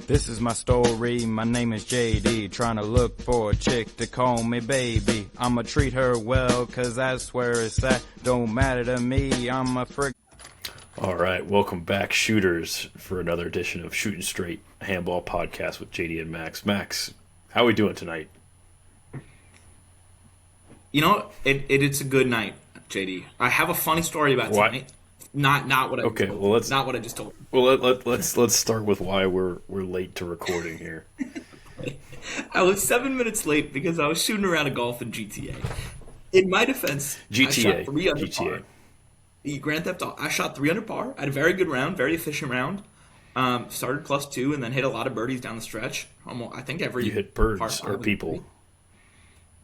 This is my story, my name is JD, trying to look for a chick to call me baby. I'ma treat her well, cause that's where it's at, don't matter to me, I'm a frick. Alright, welcome back, shooters, for another edition of Shooting Straight Handball Podcast with JD and Max. Max, how are we doing tonight? You know, it's a good night, JD. I have a funny story about tonight. Not what I okay. told. Well, let's not what I just told. Well, let's start with why we're late to recording here. I was 7 minutes late because I was shooting around a golf in GTA. In my defense, I shot 3 under par. Grand Theft Auto. I shot 3 under par. I had a very good round, very efficient round. Started +2 and then hit a lot of birdies down the stretch. I think every you hit birds or people.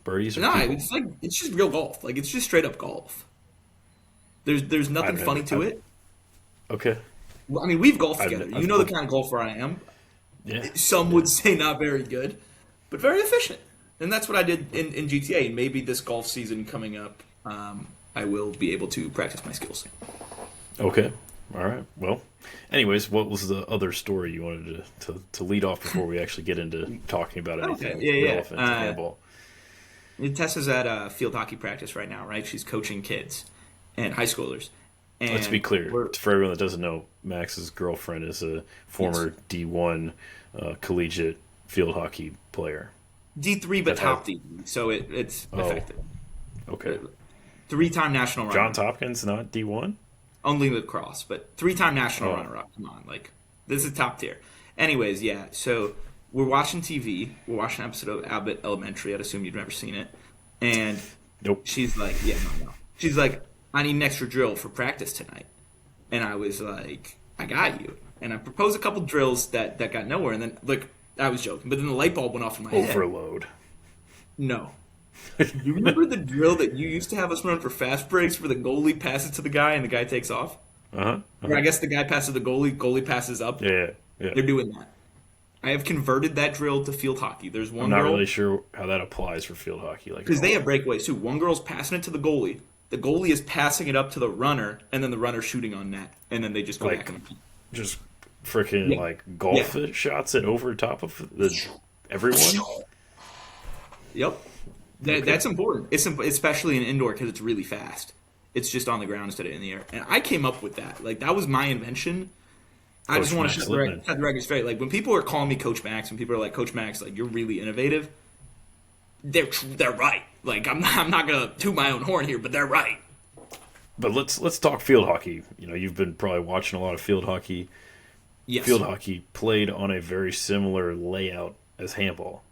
Birdies or people? It's just real golf. Like, it's just straight up golf. There's nothing funny to it. Okay. Well, I mean, we've golfed together. You know the kind of golfer I am. Yeah. Some would say not very good, but very efficient. And that's what I did in GTA. And maybe this golf season coming up, I will be able to practice my skills. Okay. All right. Well, anyways, what was the other story you wanted to lead off before we actually get into talking about anything relevant to handball? Tessa's at field hockey practice right now, right? She's coaching kids and high schoolers. And let's be clear, for everyone that doesn't know, Max's girlfriend is a former D1 collegiate field hockey player. D3, but top D, so it's effective. Okay. 3-time national runner. Johns Hopkins, not D1? Only lacrosse, but 3-time national runner-up. Come on, like, this is top tier. Anyways, yeah, so we're watching TV. We're watching an episode of Abbott Elementary. I'd assume you've never seen it. And nope. She's like, no. She's like, I need an extra drill for practice tonight. And I was like, I got you. And I proposed a couple drills that got nowhere. And then, like, I was joking. But then the light bulb went off in my head. Overload. No. You remember the drill that you used to have us run for fast breaks where the goalie passes to the guy and the guy takes off? Or I guess the guy passes the goalie passes up? Yeah. They're doing that. I have converted that drill to field hockey. There's one I'm not girl, really sure how that applies for field hockey. Because they have breakaways, too. One girl's passing it to the goalie. The goalie is passing it up to the runner, and then the runner's shooting on net. And then they just go back and repeat. Just freaking, golf shots it over top of everyone? Yep. That's important. It's especially in indoor because it's really fast. It's just on the ground instead of in the air. And I came up with that. Like, that was my invention. I just want to set the record straight. Like, when people are calling me Coach Max, when people are like, Coach Max, like, you're really innovative, they're right. Like, I'm not going to toot my own horn here, but they're right. But let's talk field hockey. You know, you've been probably watching a lot of field hockey. Yes. Field hockey played on a very similar layout as handball.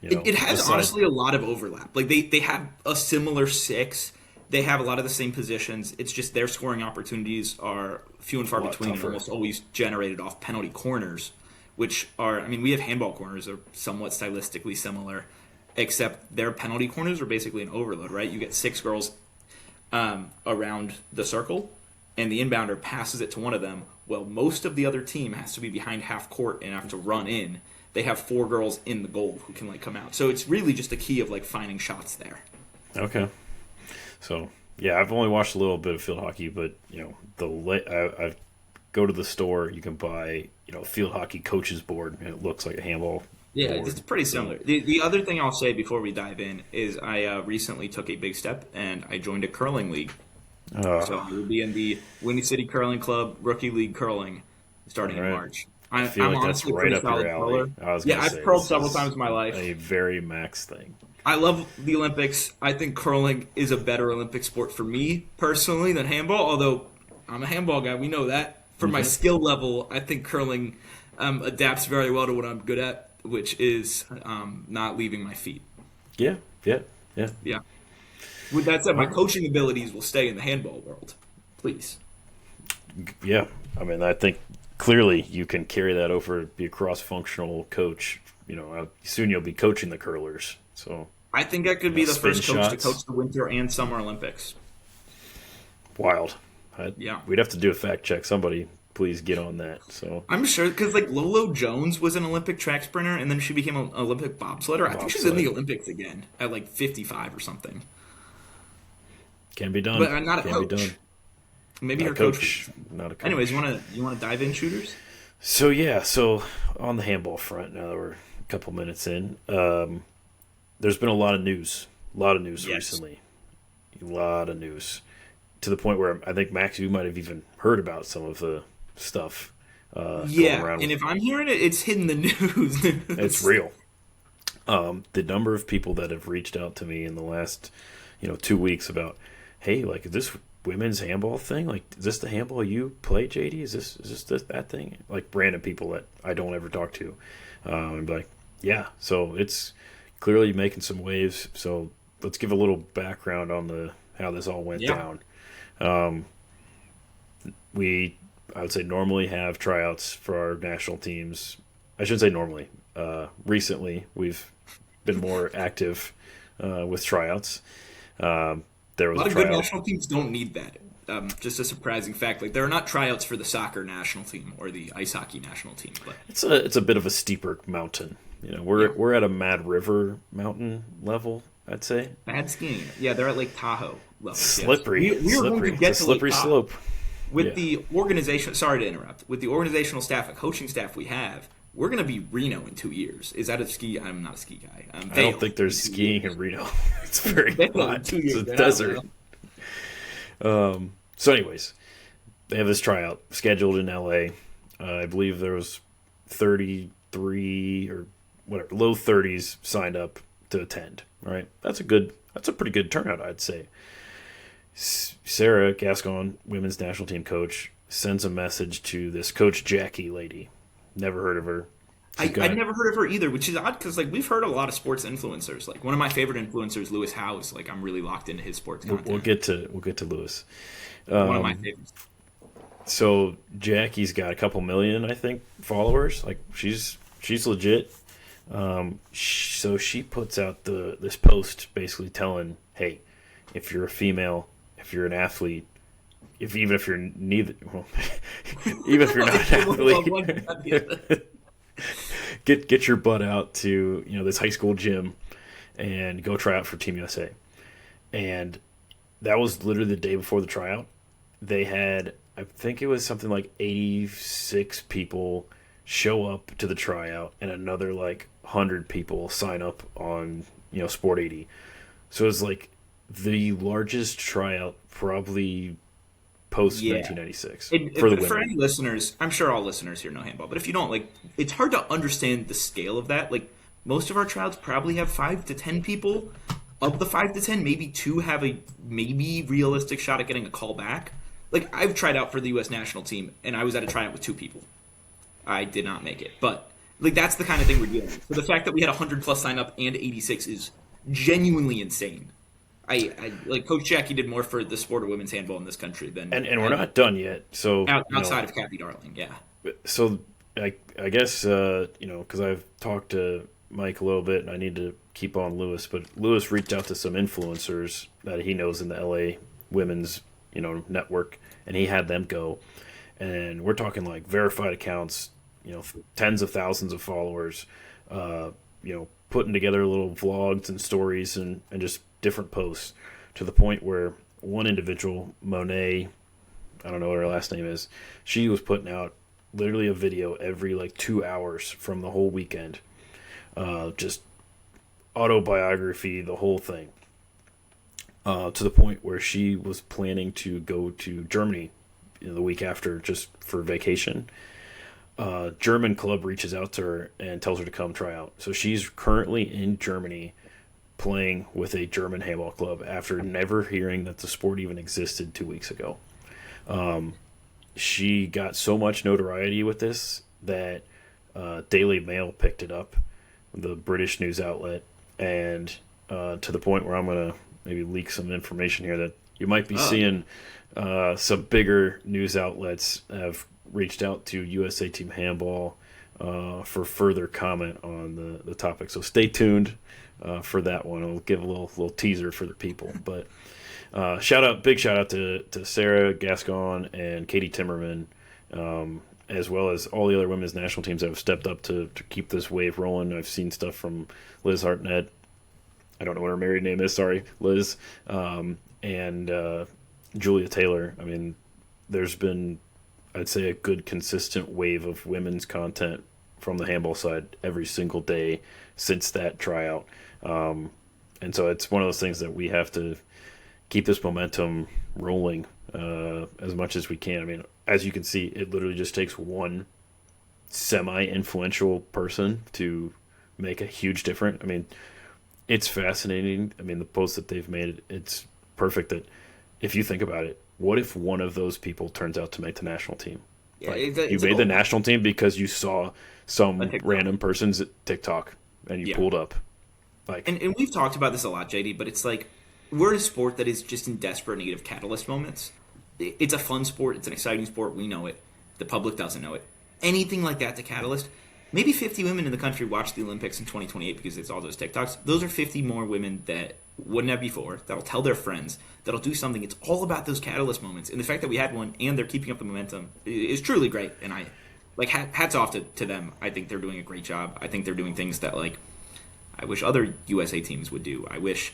You know, it has, honestly, a lot of overlap. Like, they have a similar 6. They have a lot of the same positions. It's just their scoring opportunities are few and far between and almost always generated off penalty corners, which are, I mean, we have handball corners are somewhat stylistically similar, except their penalty corners are basically an overload, right? You get 6 girls around the circle, and the inbounder passes it to one of them. Well, most of the other team has to be behind half court and have to run in. They have 4 girls in the goal who can, like, come out. So it's really just a key of, like, finding shots there. Okay. So, yeah, I've only watched a little bit of field hockey, but, you know, I go to the store, you can buy, you know, a field hockey coach's board, and it looks like a handball board. It's pretty similar. The other thing I'll say before we dive in is I recently took a big step, and I joined a curling league. So I will be in the Windy City Curling Club Rookie League Curling starting in March. I feel like that's right up your alley. I've curled several times in my life. A very Max thing. I love the Olympics. I think curling is a better Olympic sport for me, personally, than handball, although I'm a handball guy. We know that. For my skill level, I think curling adapts very well to what I'm good at, which is not leaving my feet. Yeah. With that said, my coaching abilities will stay in the handball world. Please. Yeah. I mean, I think clearly you can carry that over, be a cross-functional coach. You know, soon you'll be coaching the curlers. So I think I could be the first coach to coach the Winter and Summer Olympics. Wild. We'd have to do a fact check. Somebody please get on that. So I'm sure, because like Lolo Jones was an Olympic track sprinter, and then she became an Olympic bobsledder. I think she's in the Olympics again at like 55 or something. Can be done. But not a coach. Maybe her coach. Not a coach. Anyways, you want to dive in, shooters? So on the handball front, now that we're a couple minutes in, there's been a lot of news. Yes. Recently. A lot of news. To the point where I think, Max, you might have even heard about some of the stuff going around. And if I'm hearing it, it's hitting the news. It's real. The number of people that have reached out to me in the last, 2 weeks about, hey, like, is this women's handball thing? Like, is this the handball you play, JD? Is this that thing? Like, random people that I don't ever talk to. And be like, yeah. So it's clearly making some waves. So let's give a little background on how this all went down. I would say normally have tryouts for our national teams. I shouldn't say normally. Recently, we've been more active with tryouts. There was a lot of tryout. good national teams don't need that. Just a surprising fact. Like, there are not tryouts for the soccer national team or the ice hockey national team. But it's a bit of a steeper mountain. We're at a Mad River mountain level, I'd say. Bad skiing. Yeah, they're at Lake Tahoe level. Slippery. Yes. We are going to get it's a slippery to Lake slope. With the organization, sorry to interrupt, with the organizational staff, a coaching staff we have, we're going to be Reno in 2 years. Is that a ski? I'm not a ski guy. I don't think there's skiing in Reno. It's very hot. It's a desert. So anyways, they have this tryout scheduled in LA. I believe there was 33 or whatever, low 30s signed up to attend. Right? That's a pretty good turnout, I'd say. Sarah Gascon, women's national team coach, sends a message to this Coach Jackie lady. Never heard of her. I'd never heard of her either, which is odd because we've heard a lot of sports influencers. Like, one of my favorite influencers, Lewis Howes. Like, I'm really locked into his sports content. We'll get to Lewis. One of my favorites. So Jackie's got a couple million, I think, followers. Like, she's legit. So she puts out this post basically telling, hey, if you're a female, if you're an athlete, even if you're neither, well, even if you're not an athlete, get your butt out to this high school gym and go try out for Team USA. And that was literally the day before the tryout. They had, I think it was something like 86 people show up to the tryout, and another like 100 people sign up on Sport 80. So it's like the largest tryout probably post 1996 for the women. For any listeners, I'm sure all listeners here know handball, but if you don't, like, it's hard to understand the scale of that. Like, most of our tryouts probably have 5 to 10 people. Of the 5 to 10, maybe 2 have a maybe realistic shot at getting a call back. Like, I've tried out for the U.S. national team, and I was at a tryout with 2 people. I did not make it, but like, that's the kind of thing we're dealing with. So the fact that we had 100 plus sign up and 86 is genuinely insane. I like, Coach Jackie did more for the sport of women's handball in this country than and we're not done yet. So outside of Kathy Darling, yeah. So I guess because I've talked to Mike a little bit, and I need to keep on Lewis, but Lewis reached out to some influencers that he knows in the LA women's network, and he had them go, and we're talking like verified accounts, tens of thousands of followers, putting together little vlogs and stories and just different posts, to the point where one individual, Monet, I don't know what her last name is, she was putting out literally a video every like 2 hours from the whole weekend, just autobiography, the whole thing, to the point where she was planning to go to Germany the week after just for vacation. German club reaches out to her and tells her to come try out. So she's currently in Germany playing with a German handball club after never hearing that the sport even existed 2 weeks ago. She got so much notoriety with this that Daily Mail picked it up, the British news outlet, and to the point where I'm going to maybe leak some information here that you might be seeing some bigger news outlets have reached out to USA Team Handball for further comment on the topic. So stay tuned for that one. I'll give a little teaser for the people. But big shout out to Sarah Gascon and Katie Timmerman, as well as all the other women's national teams that have stepped up to keep this wave rolling. I've seen stuff from Liz Hartnett. I don't know what her married name is. Sorry, Liz. And Julia Taylor. I mean, there's been I'd say a good consistent wave of women's content from the handball side every single day since that tryout. And so it's one of those things that we have to keep this momentum rolling as much as we can. I mean, as you can see, it literally just takes one semi-influential person to make a huge difference. I mean, it's fascinating. I mean, the post that they've made, it's perfect that if you think about it, what if one of those people turns out to make the national team? Yeah, like, you made the national team because you saw some random person's TikTok and you pulled up. Like, and we've talked about this a lot, JD, but it's like we're a sport that is just in desperate need of catalyst moments. It's a fun sport. It's an exciting sport. We know it. The public doesn't know it. Anything like that's a catalyst. Maybe 50 women in the country watch the Olympics in 2028 because it's all those TikToks. Those are 50 more women that wouldn't have before, that'll tell their friends, that'll do something. It's all about those catalyst moments. And the fact that we had one and they're keeping up the momentum is truly great. And I, like, hats off to them. I think they're doing a great job. I think they're doing things that, like, I wish other USA teams would do. I wish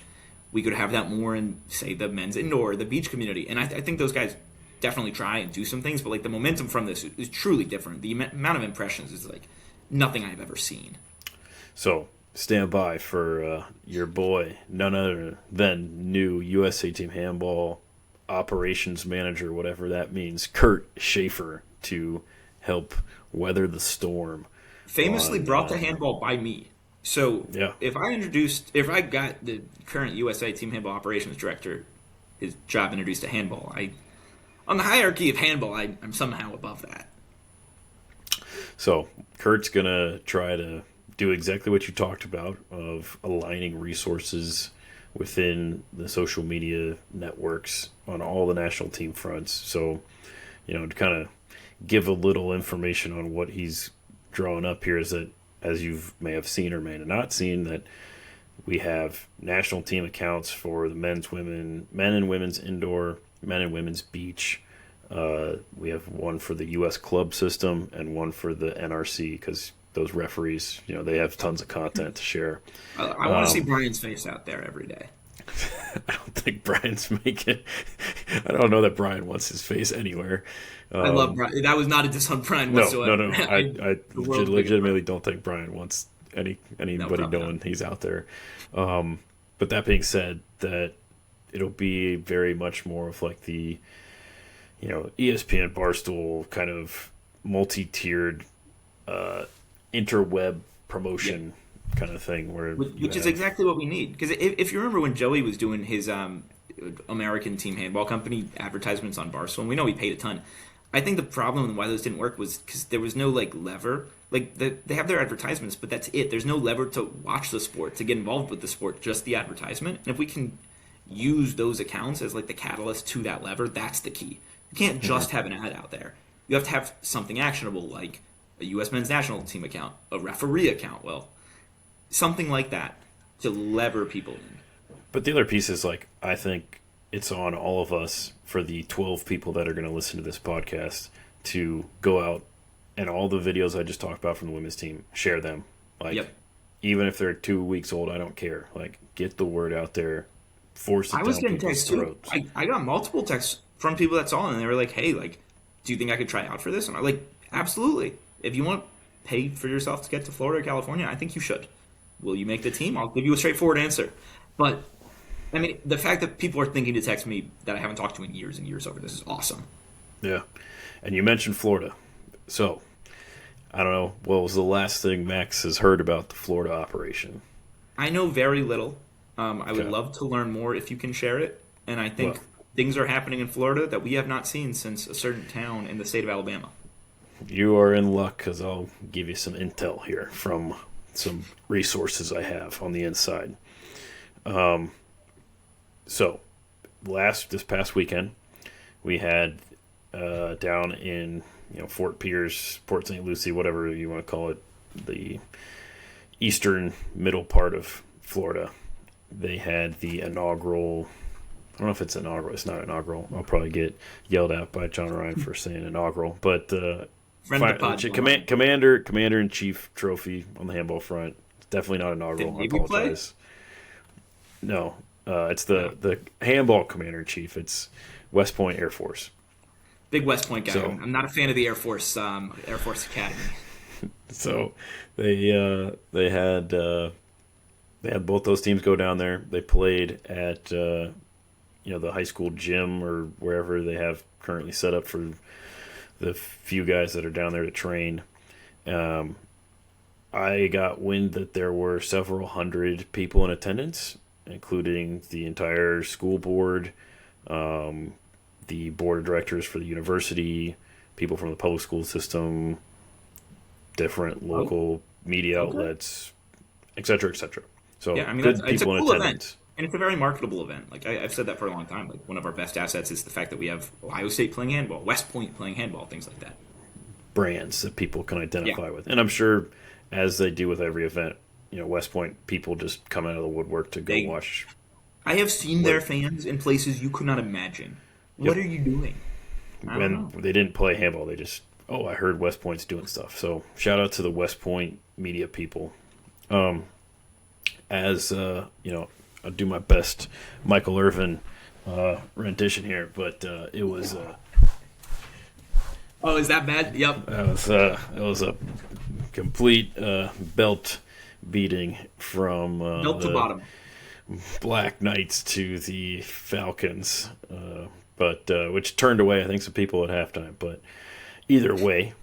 we could have that more in, say, the men's indoor, the beach community. And I think those guys definitely try and do some things, but, like, the momentum from this is truly different. The amount of impressions is, like, nothing I've ever seen. So stand by for your boy, none other than new USA Team Handball operations manager, whatever that means, Kurt Schaefer, to help weather the storm. Famously brought to handball by me. So yeah. if I got the current USA Team Handball operations director, his job introduced to handball, on the hierarchy of handball, I'm somehow above that. So Kurt's going to try to do exactly what you talked about of aligning resources within the social media networks on all the national team fronts. So, to kind of give a little information on what he's drawing up here is that, as you may have seen or may have not seen, that we have national team accounts for the men and women's indoor, men and women's beach. We have one for the U.S. club system and one for the NRC because those referees, they have tons of content to share. I want to see Brian's face out there every day. I don't think Brian's making. I don't know that Brian wants his face anywhere. I love Brian. That was not a diss on Brian whatsoever. No. I legitimately don't think Brian wants anybody knowing he's out there. But that being said, that it'll be very much more of like the ESPN Barstool kind of multi-tiered interweb promotion kind of thing, which is exactly what we need. Because if you remember when Joey was doing his American Team Handball Company advertisements on Barstool, and we know he paid a ton. I think the problem and why those didn't work was because there was no lever. They have their advertisements, but that's it. There's no lever to watch the sport, to get involved with the sport, just the advertisement. And if we can use those accounts as the catalyst to that lever, that's the key. You can't just have an ad out there. You have to have something actionable, like a U.S. men's national team account, a referee account, something like that to lever people in. But the other piece is, I think it's on all of us, for the 12 people that are going to listen to this podcast, to go out and all the videos I just talked about from the women's team, share them. Even if they're 2 weeks old, I don't care. Get the word out there. Force it down people's throats. I got multiple texts from people that saw it, and they were like, hey, do you think I could try out for this? And I'm like, absolutely. If you want to pay for yourself to get to Florida or California, I think you should. Will you make the team? I'll give you a straightforward answer. But, I mean, the fact that people are thinking to text me that I haven't talked to in years and years over this is awesome. Yeah. And you mentioned Florida. So, I don't know, what was the last thing Max has heard about the Florida operation? I know very little. I would love to learn more if you can share it. And I think things are happening in Florida that we have not seen since a certain town in the state of Alabama. You are in luck, because I'll give you some intel here from some resources I have on the inside. So, this past weekend, we had down in Fort Pierce, Port St. Lucie, whatever you want to call it, the eastern middle part of Florida. They had the inaugural. I don't know if it's inaugural. It's not inaugural. I'll probably get yelled at by John Ryan for saying inaugural. But Commander-in-Chief trophy on the handball front. It's definitely not inaugural. I apologize. No, it's the handball Commander-in-Chief. It's West Point Air Force. Big West Point guy. So I'm not a fan of the Air Force Academy. so they had both those teams go down there. They played at the high school gym or wherever they have currently set up for the few guys that are down there to train. I got wind that there were several hundred people in attendance, including the entire school board, the board of directors for the university, people from the public school system, different local media outlets, et cetera, et cetera. So Yeah, I mean, good it's a people in cool attendance. event. And it's a very marketable event. Like I've said that for a long time. Like one of our best assets is the fact that we have Ohio State playing handball, West Point playing handball, things like that. Brands that people can identify Yeah. with. And I'm sure, as they do with every event, West Point people just come out of the woodwork to go watch. I have seen their fans in places you could not imagine. What are you doing? When they didn't play handball, they just, I heard West Point's doing stuff. So shout out to the West Point media people. I'll do my best Michael Irvin rendition here, but it was. Oh, is that bad? Yep. It was a complete belt beating from Belt to bottom. Black Knights to the Falcons, but which turned away, I think, some people at halftime. But either way,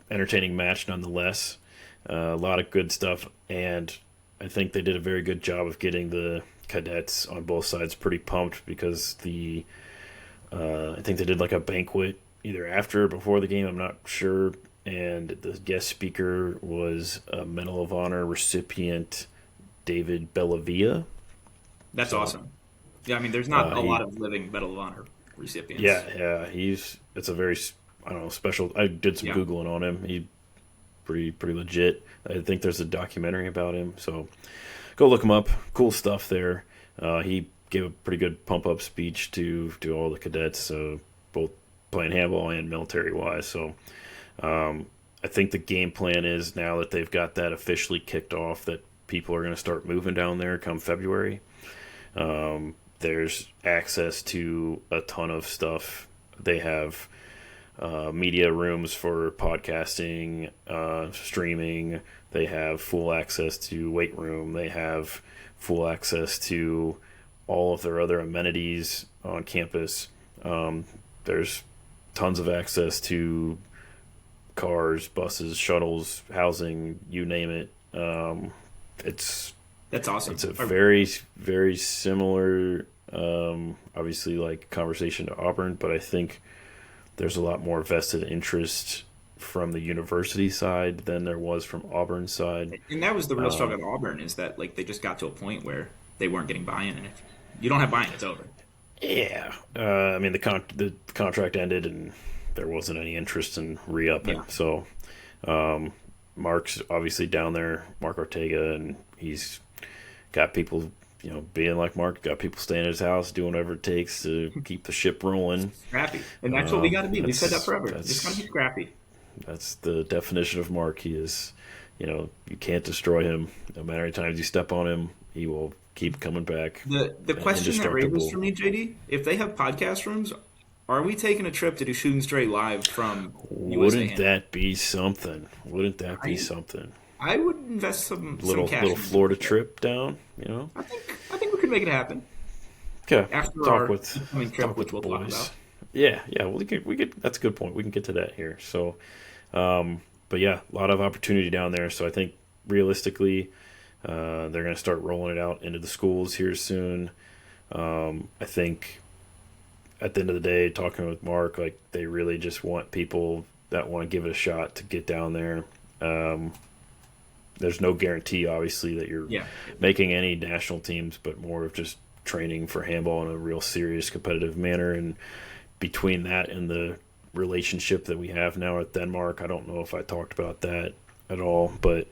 entertaining match nonetheless. A lot of good stuff, and I think they did a very good job of getting the cadets on both sides pretty pumped because I think they did like a banquet either after or before the game, I'm not sure, and the guest speaker was a Medal of Honor recipient, David Bellavia. That's awesome. Yeah, I mean, there's not a lot of living Medal of Honor recipients. Yeah, it's a very, I don't know, special. I did some Googling on him. He pretty legit. I think there's a documentary about him, so go look him up. Cool stuff there. He gave a pretty good pump up speech to all the cadets, both playing handball and military wise. So I think the game plan is, now that they've got that officially kicked off, that people are going to start moving down there come February. There's access to a ton of stuff. They have media rooms for podcasting, streaming. They have full access to weight room. They have full access to all of their other amenities on campus. There's tons of access to cars, buses, shuttles, housing, you name it. That's awesome. It's a very, very similar, obviously, like conversation to Auburn, but I think there's a lot more vested interest from the university side than there was from Auburn's side. And that was the real struggle at Auburn, is that like they just got to a point where they weren't getting buy-in, and if you don't have buy-in, it's over. Yeah, I mean the contract ended and there wasn't any interest in re-upping. Yeah. So Mark's obviously down there, Mark Ortega, and he's got people, being like Mark, got people staying at his house, doing whatever it takes to keep the ship rolling. Scrappy, and that's what we got to be. We've said that forever. Just got to be scrappy. That's the definition of Mark. He is, you can't destroy him. No matter how many times you step on him, he will keep coming back. The question that raises for me, JD, if they have podcast rooms, are we taking a trip to do Shooting Straight live from USA? Wouldn't that be something? I would invest some cash. Little Florida trip down, I think we could make it happen. Okay. After talk our with trip, which we'll talk about. Yeah. Well, we could. That's a good point. We can get to that here. So, but yeah, a lot of opportunity down there. So I think realistically, they're going to start rolling it out into the schools here soon. I think at the end of the day, talking with Mark, like they really just want people that want to give it a shot to get down there. There's no guarantee, obviously, that you're making any national teams, but more of just training for handball in a real serious competitive manner. And between that and the relationship that we have now at Denmark, I don't know if I talked about that at all, but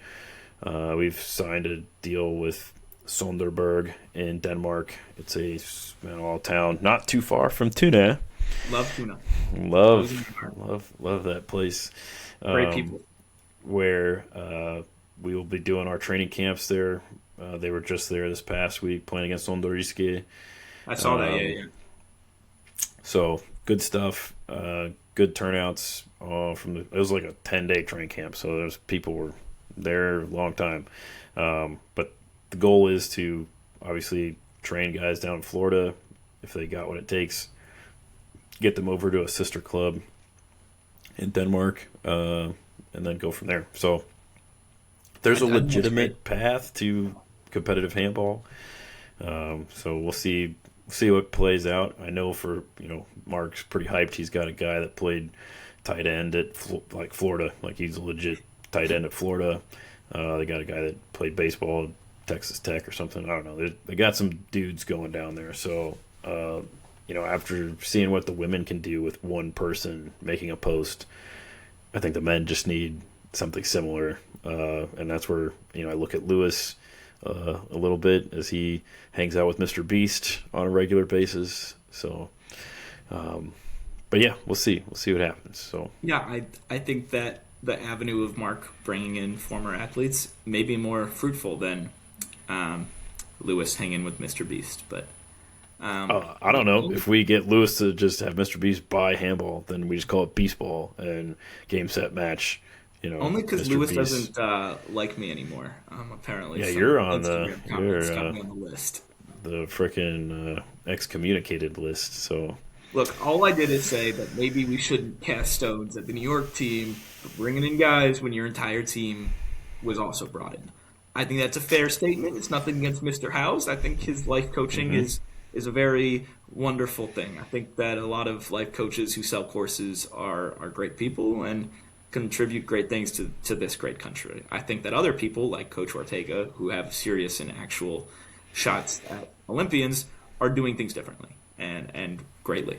we've signed a deal with Sonderberg in Denmark. It's a small town not too far from Tuna. Love Tuna. Love that place. Great people. Where we will be doing our training camps there. They were just there this past week playing against Ondoriske. I saw that, yeah. So good stuff, good turnouts. It was like a 10-day train camp, so there's people were there a long time. But the goal is to obviously train guys down in Florida if they got what it takes, get them over to a sister club in Denmark, and then go from there. So there's a legitimate path to competitive handball. So we'll see what plays out. I know Mark's pretty hyped. He's got a guy that played tight end at Florida, like he's a legit tight end at Florida. They got a guy that played baseball at Texas Tech or something. I don't know. They got some dudes going down there. So after seeing what the women can do with one person making a post, I think the men just need something similar. And that's where I look at Lewis a little bit as he hangs out with Mr. Beast on a regular basis. So, but yeah, we'll see. We'll see what happens. So yeah, I think that the avenue of Mark bringing in former athletes may be more fruitful than Lewis hanging with Mr. Beast. But I don't know. If we get Lewis to just have Mr. Beast buy handball, then we just call it Beast Ball and game, set, match. Only because Lewis Beast doesn't like me anymore. Apparently, yeah, you're on the list. The frickin' excommunicated list. So look, all I did is say that maybe we shouldn't cast stones at the New York team for bringing in guys when your entire team was also brought in. I think that's a fair statement. It's nothing against Mr. House. I think his life coaching is a very wonderful thing. I think that a lot of life coaches who sell courses are great people and contribute great things to this great country. I think that other people like Coach Ortega, who have serious and actual shots at Olympians, are doing things differently and greatly.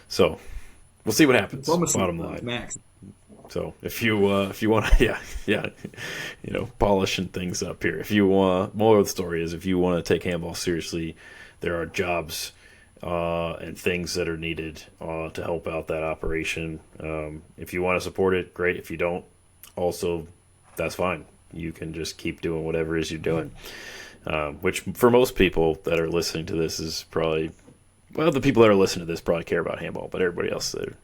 So we'll see what happens. Bottom line, Max. So if you want to, polishing things up here. If you want, more of the story is if you want to take handball seriously, there are jobs and things that are needed to help out that operation. If you want to support it, great. If you don't, also, that's fine. You can just keep doing whatever it is you're doing. Which for most people that are listening to this is probably, well, the people that are listening to this probably care about handball, but everybody else, they're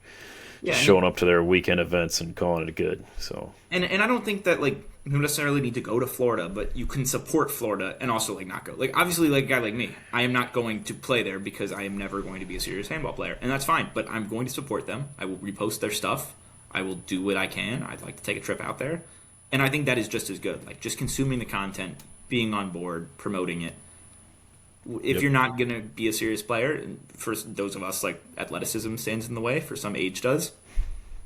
just showing up to their weekend events and calling it good. So and I don't think that you necessarily need to go to Florida, but you can support Florida and also not go. Obviously, a guy like me, I am not going to play there because I am never going to be a serious handball player, and that's fine. But I'm going to support them. I will repost their stuff. I will do what I can. I'd like to take a trip out there, and I think that is just as good. Just consuming the content, being on board, promoting it. If you're not going to be a serious player, and for those of us athleticism stands in the way, for some age does,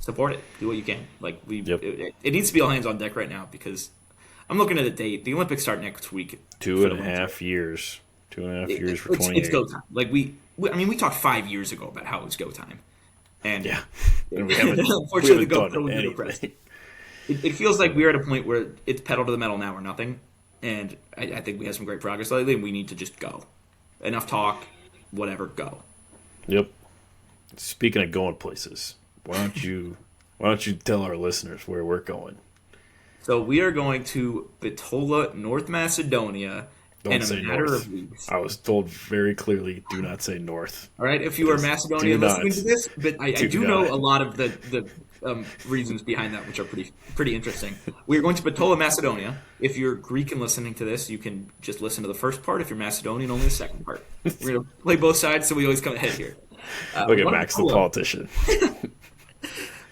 support it. Do what you can. It needs to be all hands on deck right now because I'm looking at a date. The Olympics start next week. 2.5 years. 2.5 years for 28. It's go time. We talked 5 years ago about how it was go time. And and we haven't, unfortunately, done anything. It feels like we're at a point where it's pedal to the metal now or nothing. And I think we have some great progress lately, and we need to just go. Enough talk, whatever, go. Yep. Speaking of going places, why don't you tell our listeners where we're going? So we are going to Bitola, North Macedonia, in a matter of weeks. I was told very clearly, do not say north. All right, if you are Macedonian listening to this, but I do know a lot of the reasons behind that, which are pretty interesting. We are going to Bitola, Macedonia. If you're Greek and listening to this, you can just listen to the first part. If you're Macedonian, only the second part. We're going to play both sides, so we always come ahead here. Look at Max, the politician.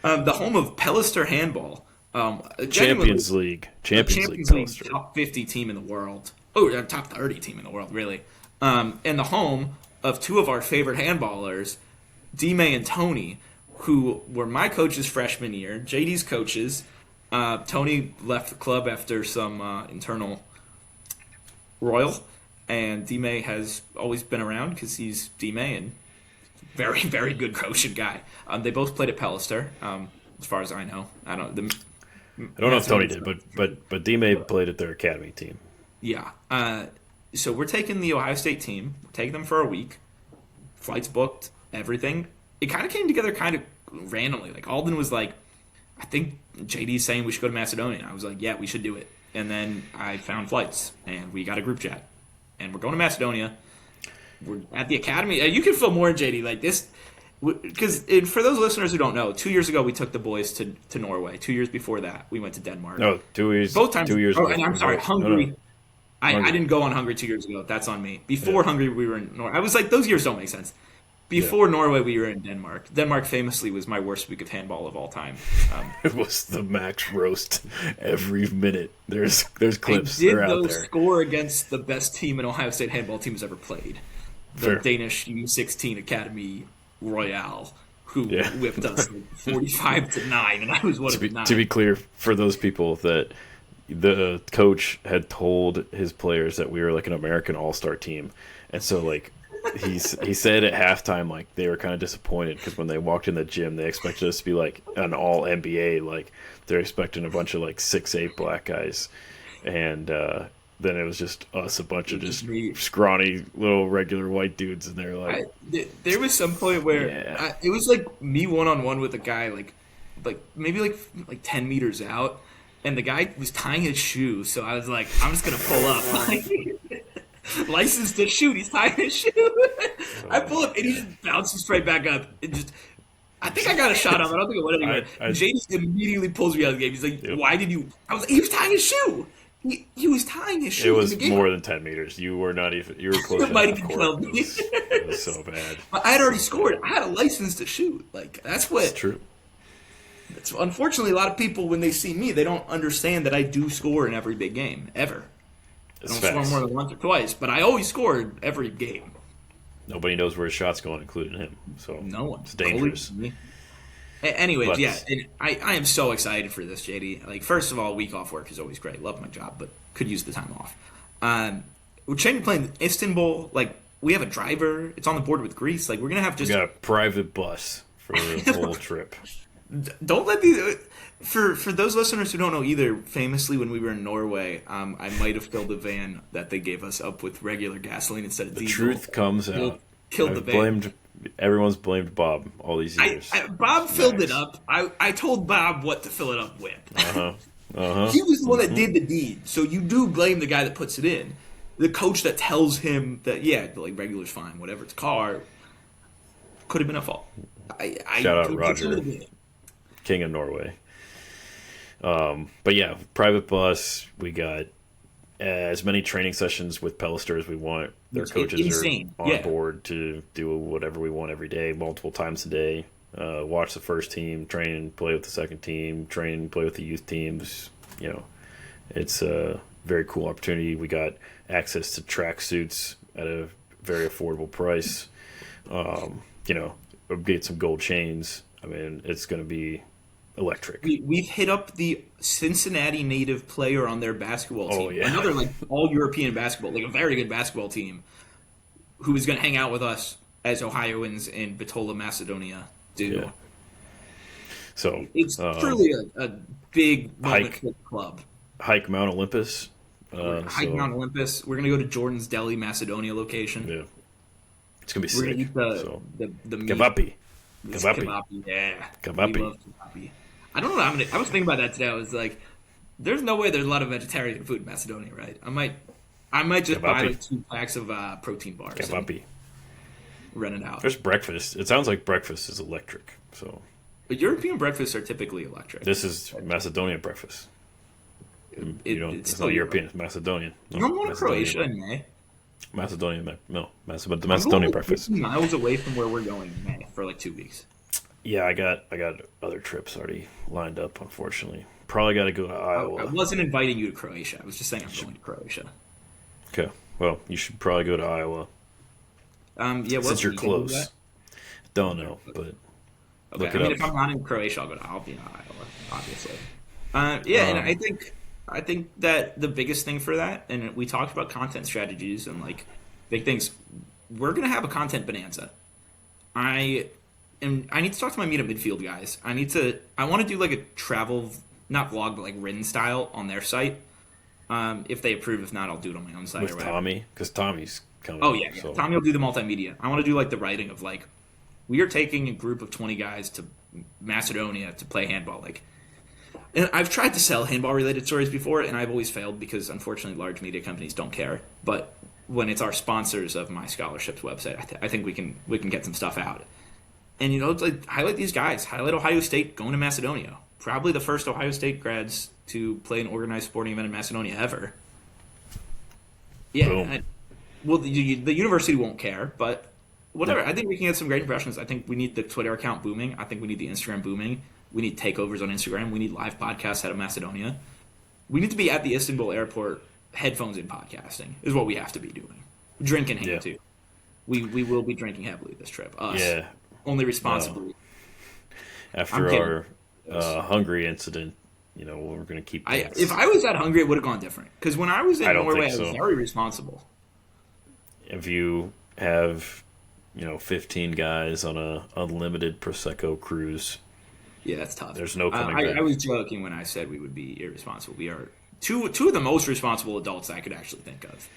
The home of Pellister Handball. Champions League, top 50 team in the world. Oh, top 30 team in the world, really. And the home of two of our favorite handballers, Dime and Tony, who were my coaches freshman year, JD's coaches. Tony left the club after some internal royal, and Dime has always been around because he's Dime and very, very good coach and guy. They both played at Pellister, as far as I know. I don't know if Tony did, but Dime played at their academy team. Yeah. So we're taking the Ohio State team. We're taking them for a week. Flights booked, everything. It kind of came together kind of randomly. Alden was like, I think JD's saying we should go to Macedonia. And I was like, yeah, we should do it. And then I found flights, and we got a group chat. And we're going to Macedonia. we're at the academy. You can feel more, JD, like this. Because for those listeners who don't know, 2 years ago we took the boys to Norway. 2 years before that, we went to Denmark. No, 2 years. Both times. 2 years. Oh, and I'm sorry, Hungary. No. I didn't go on Hungary 2 years ago. That's on me. Before Hungary, we were in Norway. I was like, those years don't make sense. Before Norway, we were in Denmark. Denmark famously was my worst week of handball of all time. It was the max roast every minute. There's clips. I did They're out though there. score against the best team an Ohio State handball team has ever played. The Fair. Danish U16 Academy Royale, who Yeah. whipped us 45-9, and I was one of the 9. To be clear, for those people that the coach had told his players that we were like an American All-Star team, and so like he said at halftime like they were kind of disappointed because when they walked in the gym they expected us to be like an All NBA, like they're expecting a bunch of like 6'8" black guys, and then it was just us, a bunch of just scrawny little regular white dudes, and they're like, there was some point where it was like me one-on-one with a guy like maybe like 10 meters out, and the guy was tying his shoe, so I was like, I'm just gonna pull up. Licensed to shoot, he's tying his shoe. I pull up and he just bounces straight back up and just. I think I got a shot on him. I don't think it went anywhere. JD immediately pulls me out of the game. He's like, "Why did you?" I was like, "He was tying his shoe. He was tying his shoe." It was more than 10 meters. You were not even. You were close. It might have killed me. It was so bad. But I had already scored. I had a license to shoot. Like that's what. It's true. It's unfortunately a lot of people when they see me, they don't understand that I do score in every big game ever. I don't score more than once or twice, but I always scored every game. Nobody knows where his shot's going, including him. So no one. It's dangerous. Anyways, and I am so excited for this, JD. Like, first of all, week off work is always great. Love my job, but could use the time off. We're playing Istanbul. Like, we have a driver. It's on the board with Greece. Like, we're gonna have just we got a private bus for the whole trip. Don't let these. For those listeners who don't know either, famously when we were in Norway, I might have filled a van that they gave us up with regular gasoline instead of diesel. The truth comes out. Killed the van. Everyone's blamed Bob all these years. Bob filled it up. I told Bob what to fill it up with. Uh-huh. He was the one that did the deed, so you do blame the guy that puts it in. The coach that tells him that, like regular's fine, whatever, it's car, could have been a fault. Shout out Roger, King of Norway. But yeah, private bus. We got as many training sessions with Pellister as we want. Their coaches are on board to do whatever we want every day, multiple times a day. Watch the first team, train, play with the second team, train, play with the youth teams. It's a very cool opportunity. We got access to track suits at a very affordable price. Get some gold chains. I mean, it's going to be electric. We've hit up the Cincinnati native player on their basketball team. Oh, yeah. Another all-European basketball, like a very good basketball team, who is going to hang out with us as Ohioans in Bitola, Macedonia do. Yeah. So it's truly a big moment for the club. Hike Mount Olympus. Mount Olympus. We're going to go to Jordan's Deli, Macedonia location. Yeah. It's going to be We're sick. We're going to eat the meat. Kebabby. Yeah. Kebabby. We love kebabby. I don't know. I was thinking about that today. I was like, there's no way there's a lot of vegetarian food in Macedonia, right? I might just buy like 2 packs of protein bars. Kebabby. Rent it out. There's breakfast. It sounds like breakfast is electric. So, but European breakfasts are typically electric. This is Macedonian breakfast. It's not European. It's Macedonian. No, I'm going to Croatia in May. Macedonian breakfast. I'm miles away from where we're going in May for like 2 weeks. Yeah, I got other trips already lined up. Unfortunately, probably got to go to Iowa. I wasn't inviting you to Croatia. I was just saying I'm going to Croatia. Okay, well, you should probably go to Iowa. Since you're close. Don't know, but look it up. If I'm not in Croatia, I'll be in Iowa, obviously. And I think that the biggest thing for that, and we talked about content strategies and like big things, we're gonna have a content bonanza. I need to talk to my meetup midfield guys. I want to do like a travel, not vlog, but like written style on their site. If they approve, if not, I'll do it on my own site. With Tommy, because Tommy's coming. Oh yeah. So. Tommy will do the multimedia. I want to do like the writing of like, we are taking a group of 20 guys to Macedonia to play handball. Like, and I've tried to sell handball related stories before, and I've always failed because unfortunately large media companies don't care. But when it's our sponsors of my scholarships website. I think we can get some stuff out. And it's like highlight these guys. Highlight Ohio State going to Macedonia. Probably the first Ohio State grads to play an organized sporting event in Macedonia ever. Yeah. Well, the university won't care, but whatever. Yeah. I think we can get some great impressions. I think we need the Twitter account booming. I think we need the Instagram booming. We need takeovers on Instagram. We need live podcasts out of Macedonia. We need to be at the Istanbul airport, headphones in podcasting, is what we have to be doing. Drinking hand, too. We will be drinking heavily this trip. Us. Yeah. Only responsibly. After our Hungary incident, we're going to keep things. If I was that hungry, it would have gone different. Because when I was in Norway, I was very responsible. If you have, 15 guys on a unlimited Prosecco cruise. Yeah, that's tough. There's no coming back. I was joking when I said we would be irresponsible. We are two of the most responsible adults I could actually think of.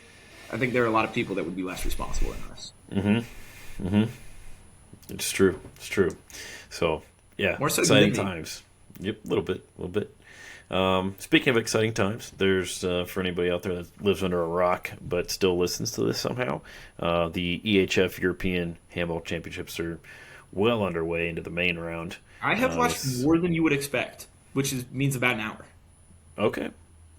I think there are a lot of people that would be less responsible than us. Mm-hmm. Mm-hmm. It's true. So, yeah, more so exciting times. Yep, a little bit. Speaking of exciting times, there's, for anybody out there that lives under a rock but still listens to this somehow, the EHF European Handball Championships are well underway into the main round. I have watched more than you would expect, which means about an hour. Okay.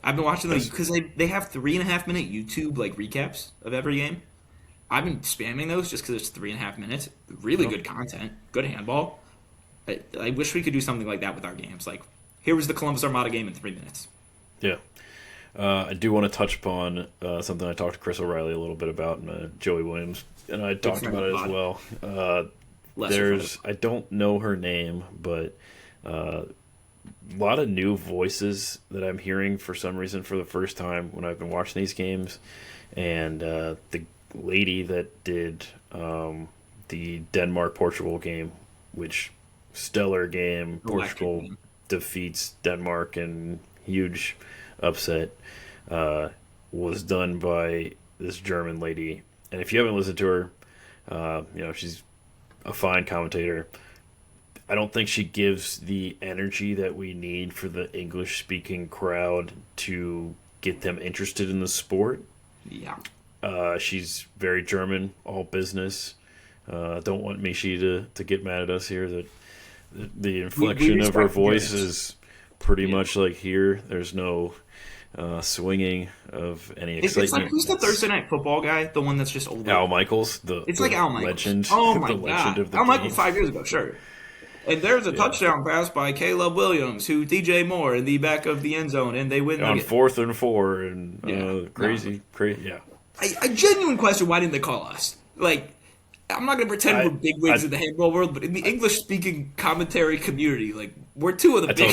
I've been watching them because they have 3.5-minute YouTube recaps of every game. I've been spamming those just because it's 3.5 minutes. Really good content. Good handball. I wish we could do something like that with our games. Like, here was the Columbus Armada game in 3 minutes. Yeah. I do want to touch upon something I talked to Chris O'Reilly a little bit about, and Joey Williams, and I talked about it as well. I don't know her name, but a lot of new voices that I'm hearing for some reason for the first time when I've been watching these games. And the lady that did the Denmark-Portugal game, which stellar game. Portugal defeats Denmark in huge upset, was done by this German lady. And if you haven't listened to her, she's a fine commentator. I don't think she gives the energy that we need for the English-speaking crowd to get them interested in the sport. Yeah. She's very German, all business. Don't want Mishi to get mad at us here. That the inflection of her voice is pretty much like here. There's no swinging of any excitement. It's like, who's the Thursday Night Football guy? The one that's just older? Al Michaels. It's like Al Michaels. Legend, oh, my the God. legend of the Al game. Michaels 5 years ago, sure. And there's a touchdown pass by Caleb Williams, who DJ Moore in the back of the end zone, and they win. On 4th and 4, and crazy. Yeah. I genuine question, why didn't they call us? Like, I'm not going to pretend we're bigwigs in the handball world, but in the English-speaking commentary community, like, we're two of the big. I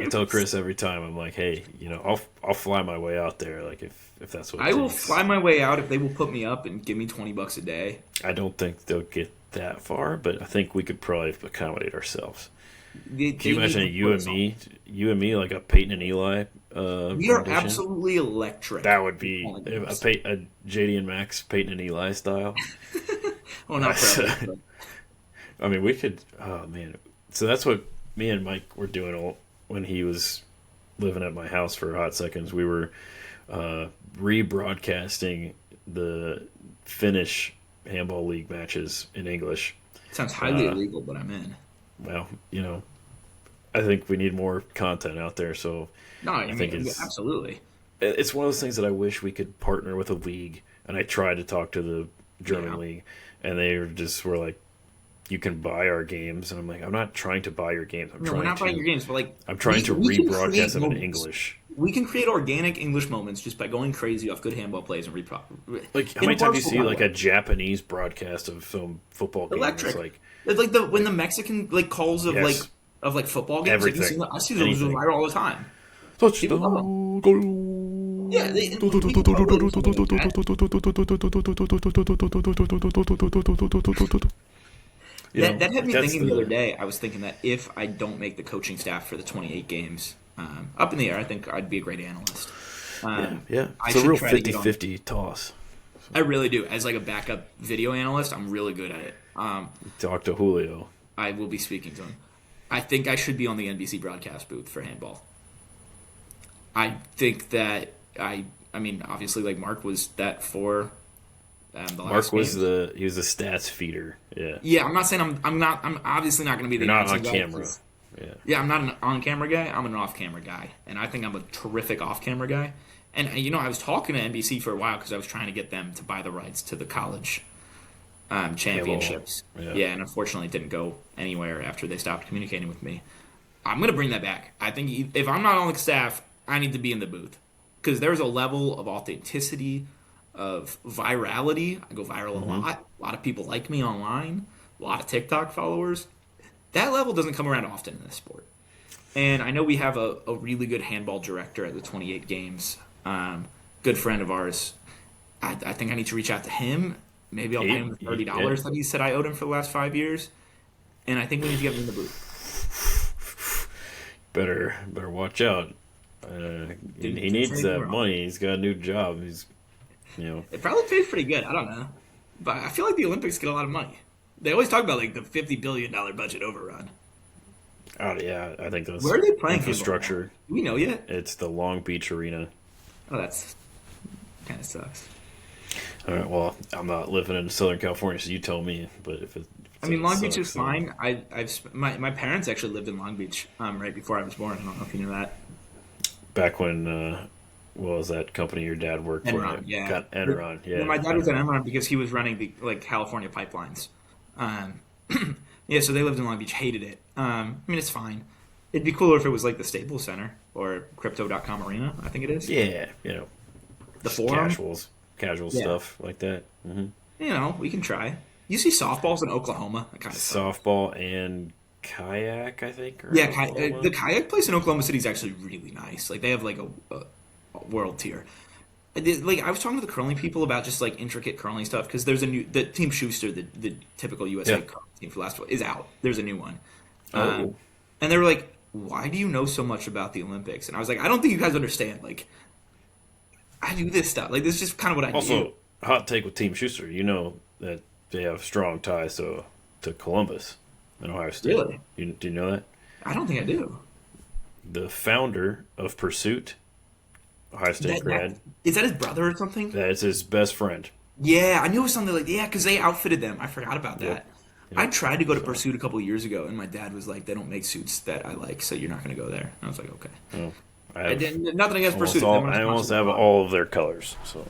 tell Chris every time, I'm like, hey, I'll fly my way out there, like if that's what it I will fly my way out if they will put me up and give me $20 a day. I don't think they'll get that far, but I think we could probably accommodate ourselves. Can you imagine you and me like a Peyton and Eli? We are absolutely electric. That would be a JD and Max Peyton and Eli style. Well, not forever. I mean, we could. Oh man! So that's what me and Mike were doing when he was living at my house for hot seconds. We were rebroadcasting the Finnish handball league matches in English. Sounds highly illegal, but I'm in. Well, I think we need more content out there. So no, I think it's absolutely. It's one of those things that I wish we could partner with a league. And I tried to talk to the German league, and they were like, "You can buy our games." And I'm like, "I'm not trying to buy your games. We're not buying your games, but I'm trying to rebroadcast them in English." We can create organic English moments just by going crazy off good handball plays and like how many times you see like a Japanese broadcast of some football game? Electric. When the Mexican calls of football games. Everything. I see those viral all the time. Touchdown, goal. Yeah, that had me thinking the other day. I was thinking that if I don't make the coaching staff for the 28 games up in the air, I think I'd be a great analyst. It's a real 50-50 toss. I really do. As a backup video analyst, I'm really good at it. Talk to Julio. I will be speaking to him. I think I should be on the NBC broadcast booth for handball. I think that I I mean, obviously, like Mark was that for the last Mark was games. he was the stats feeder. Yeah. Yeah, I'm not saying I'm obviously not going to be You're the not announcing on guy, camera. 'cause- Yeah. Yeah, I'm not an on-camera guy. I'm an off-camera guy, and I think I'm a terrific off-camera guy. And I was talking to NBC for a while because I was trying to get them to buy the rights to the college championships. Yeah. Yeah, and unfortunately, it didn't go anywhere after they stopped communicating with me. I'm gonna bring that back. I think if I'm not on the staff, I need to be in the booth because there's a level of authenticity, of virality. I go viral a lot. A lot of people like me online. A lot of TikTok followers. That level doesn't come around often in this sport. And I know we have a really good handball director at the 28 games. Good friend of ours. I think I need to reach out to him. Maybe I'll pay him the $30 that he said I owed him for the last 5 years. And I think we need to get him in the booth. Better watch out. He needs that money. He's got a new job. It probably pays pretty good. I don't know. But I feel like the Olympics get a lot of money. They always talk about like the $50 billion budget overrun. Oh yeah, I think that's Where are they playing infrastructure. Do we know yet? It's the Long Beach Arena. Oh, that's kind of sucks. All right. Well, I'm not living in Southern California, so you tell me. But if Long Beach is fine. My parents actually lived in Long Beach right before I was born. I don't know if you knew that. Back when what was that company your dad worked Enron, for? yeah. Got Enron. Yeah. My dad was at Enron because he was running the California pipelines. Yeah, so they lived in Long Beach, hated it. I mean, it's fine. It'd be cooler if it was like the Staples Center or Crypto.com Arena, I think it is. Yeah, The Forum. Casual stuff like that. Mm-hmm. We can try. You see softballs in Oklahoma? That kind of softball and kayak, I think. Yeah, the kayak place in Oklahoma City is actually really nice. Like they have like a world tier. Like I was talking to the curling people about just like intricate curling stuff because there's the Team Schuster, the typical USA curling team for last is out. There's a new one. And they were like, "Why do you know so much about the Olympics?" And I was like, "I don't think you guys understand. Like, I do this stuff. Like, this is just kind of what I do." Also, hot take with Team Schuster. You know that they have strong ties to Columbus and Ohio State. Really? Do you know that? I don't think I do. The founder of Pursuit, Ohio State grad. Is that his brother or something? That's his best friend. Yeah, I knew it was something like because they outfitted them. I forgot about that. Yep. I tried to go to Pursuit a couple of years ago, and my dad was like, "They don't make suits that I like, so you're not going to go there." And I was like, "Okay." Oh, nothing against Pursuit. I almost have all of their colors. So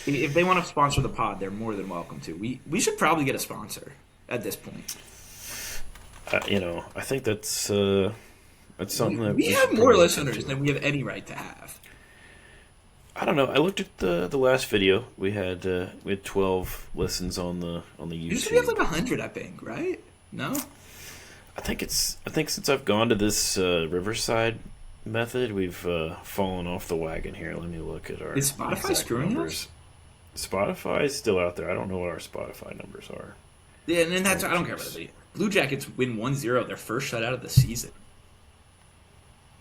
if they want to sponsor the pod, they're more than welcome to. We should probably get a sponsor at this point. I think that's something that we have more listeners than we have any right to have. I don't know. I looked at the last video. We had 12 listens on the YouTube. Usually we have like 100, I think, right? No. I think since I've gone to this Riverside method, we've fallen off the wagon here. Let me look at our. Is Spotify screwing numbers. Spotify is still out there. I don't know what our Spotify numbers are. Yeah, and that's I don't care about the video. Blue Jackets win 1-0, their first shutout of the season.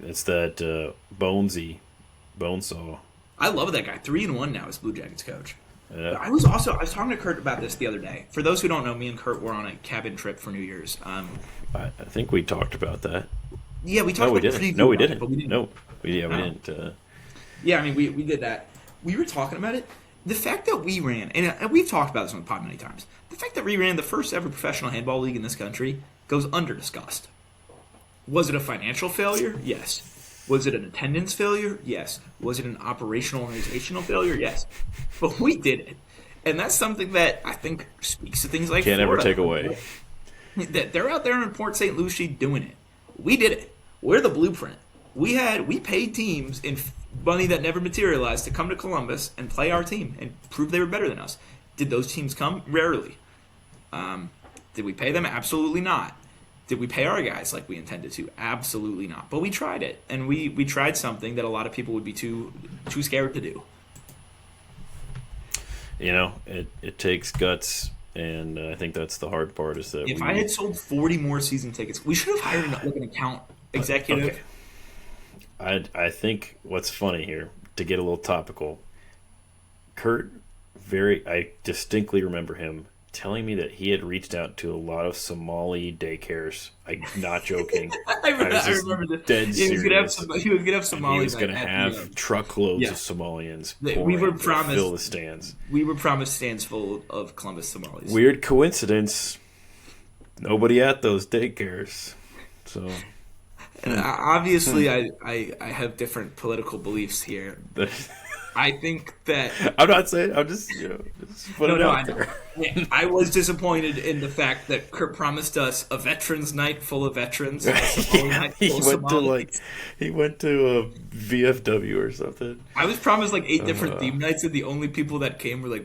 It's that Bonesaw. I love that guy. 3-1 now as Blue Jackets coach. Yeah. I was talking to Kurt about this the other day. For those who don't know, me and Kurt were on a cabin trip for New Year's. I think we talked about that. Yeah, we talked about it. No, we didn't. But we didn't. No, we didn't. Yeah, I mean, we did that. We were talking about it. The fact that we ran, and we've talked about this on the pod many times, the fact that we ran the first ever professional handball league in this country goes under-discussed. Was it a financial failure? Yes. Was it an attendance failure? Yes. Was it an operational organizational failure? Yes. But we did it. And that's something that I think speaks to things like Can't Florida. ever take away. That they're out there in Port St. Lucie doing it. We did it. We're the blueprint. We paid teams in money that never materialized to come to Columbus and play our team and prove they were better than us. Did those teams come? Rarely. Did we pay them? Absolutely not. Did we pay our guys like we intended to? Absolutely not. But we tried it, and we tried something that a lot of people would be too scared to do. It takes guts, and I think that's the hard part. Is that if I had sold 40 more season tickets, we should have hired an account executive. Okay. I think what's funny here, to get a little topical, Kurt, I distinctly remember him telling me that he had reached out to a lot of Somali daycares. I'm not joking. I remember this. Dead serious. He was gonna have Somalis. He was going to have truckloads of Somalians. We were promised fill the stands. We were promised stands full of Columbus Somalis. Weird coincidence. Nobody at those daycares. So, and obviously, I have different political beliefs here. I think that I'm not saying. I'm just put it out there. I was disappointed in the fact that Kurt promised us a veterans night full of veterans. He went to a VFW or something. I was promised like 8 different theme nights, and the only people that came were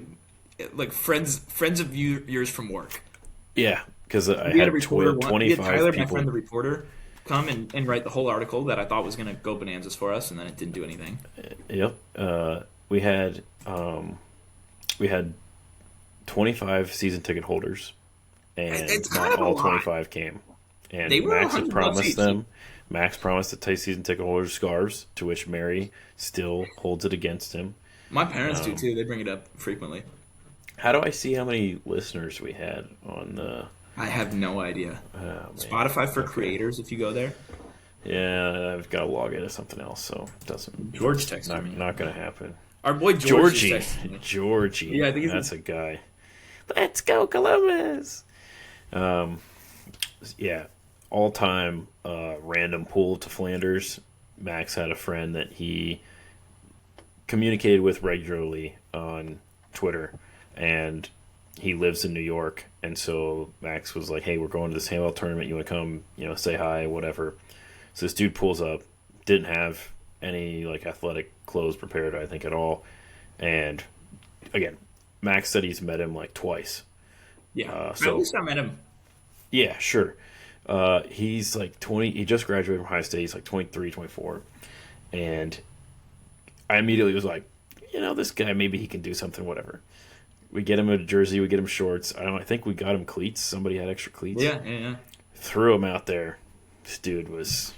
like friends of yours from work. Yeah, because I had 25 Tyler, people. my friend, the reporter, come and write the whole article that I thought was going to go bananas for us, and then it didn't do anything. Yep. We had 25 season ticket holders, and not all 25 came. And Max had promised them. Max promised to take season ticket holders scarves, to which Mary still holds it against him. My parents do too. They bring it up frequently. How do I see how many listeners we had on the? I have no idea. Spotify for creators. If you go there. Yeah, I've got to log into something else, so it doesn't. George texted me. Not going to happen. Our boy Georgie. Yeah, I think that's a guy. Let's go Columbus. Yeah, all time random pull to Flanders. Max had a friend that he communicated with regularly on Twitter, and he lives in New York, and so Max was like, hey, we're going to this handball tournament, you want to come, say hi, whatever. So this dude pulls up, didn't have any like athletic clothes prepared, I think, at all. And again, Max said he's met him like twice. Yeah, at least I met him. Yeah, sure. He's like 20, he just graduated from high state, he's like 23, 24. And I immediately was like, this guy, maybe he can do something, whatever. We get him a jersey, we get him shorts. I think we got him cleats. Somebody had extra cleats. Yeah. Threw him out there. This dude was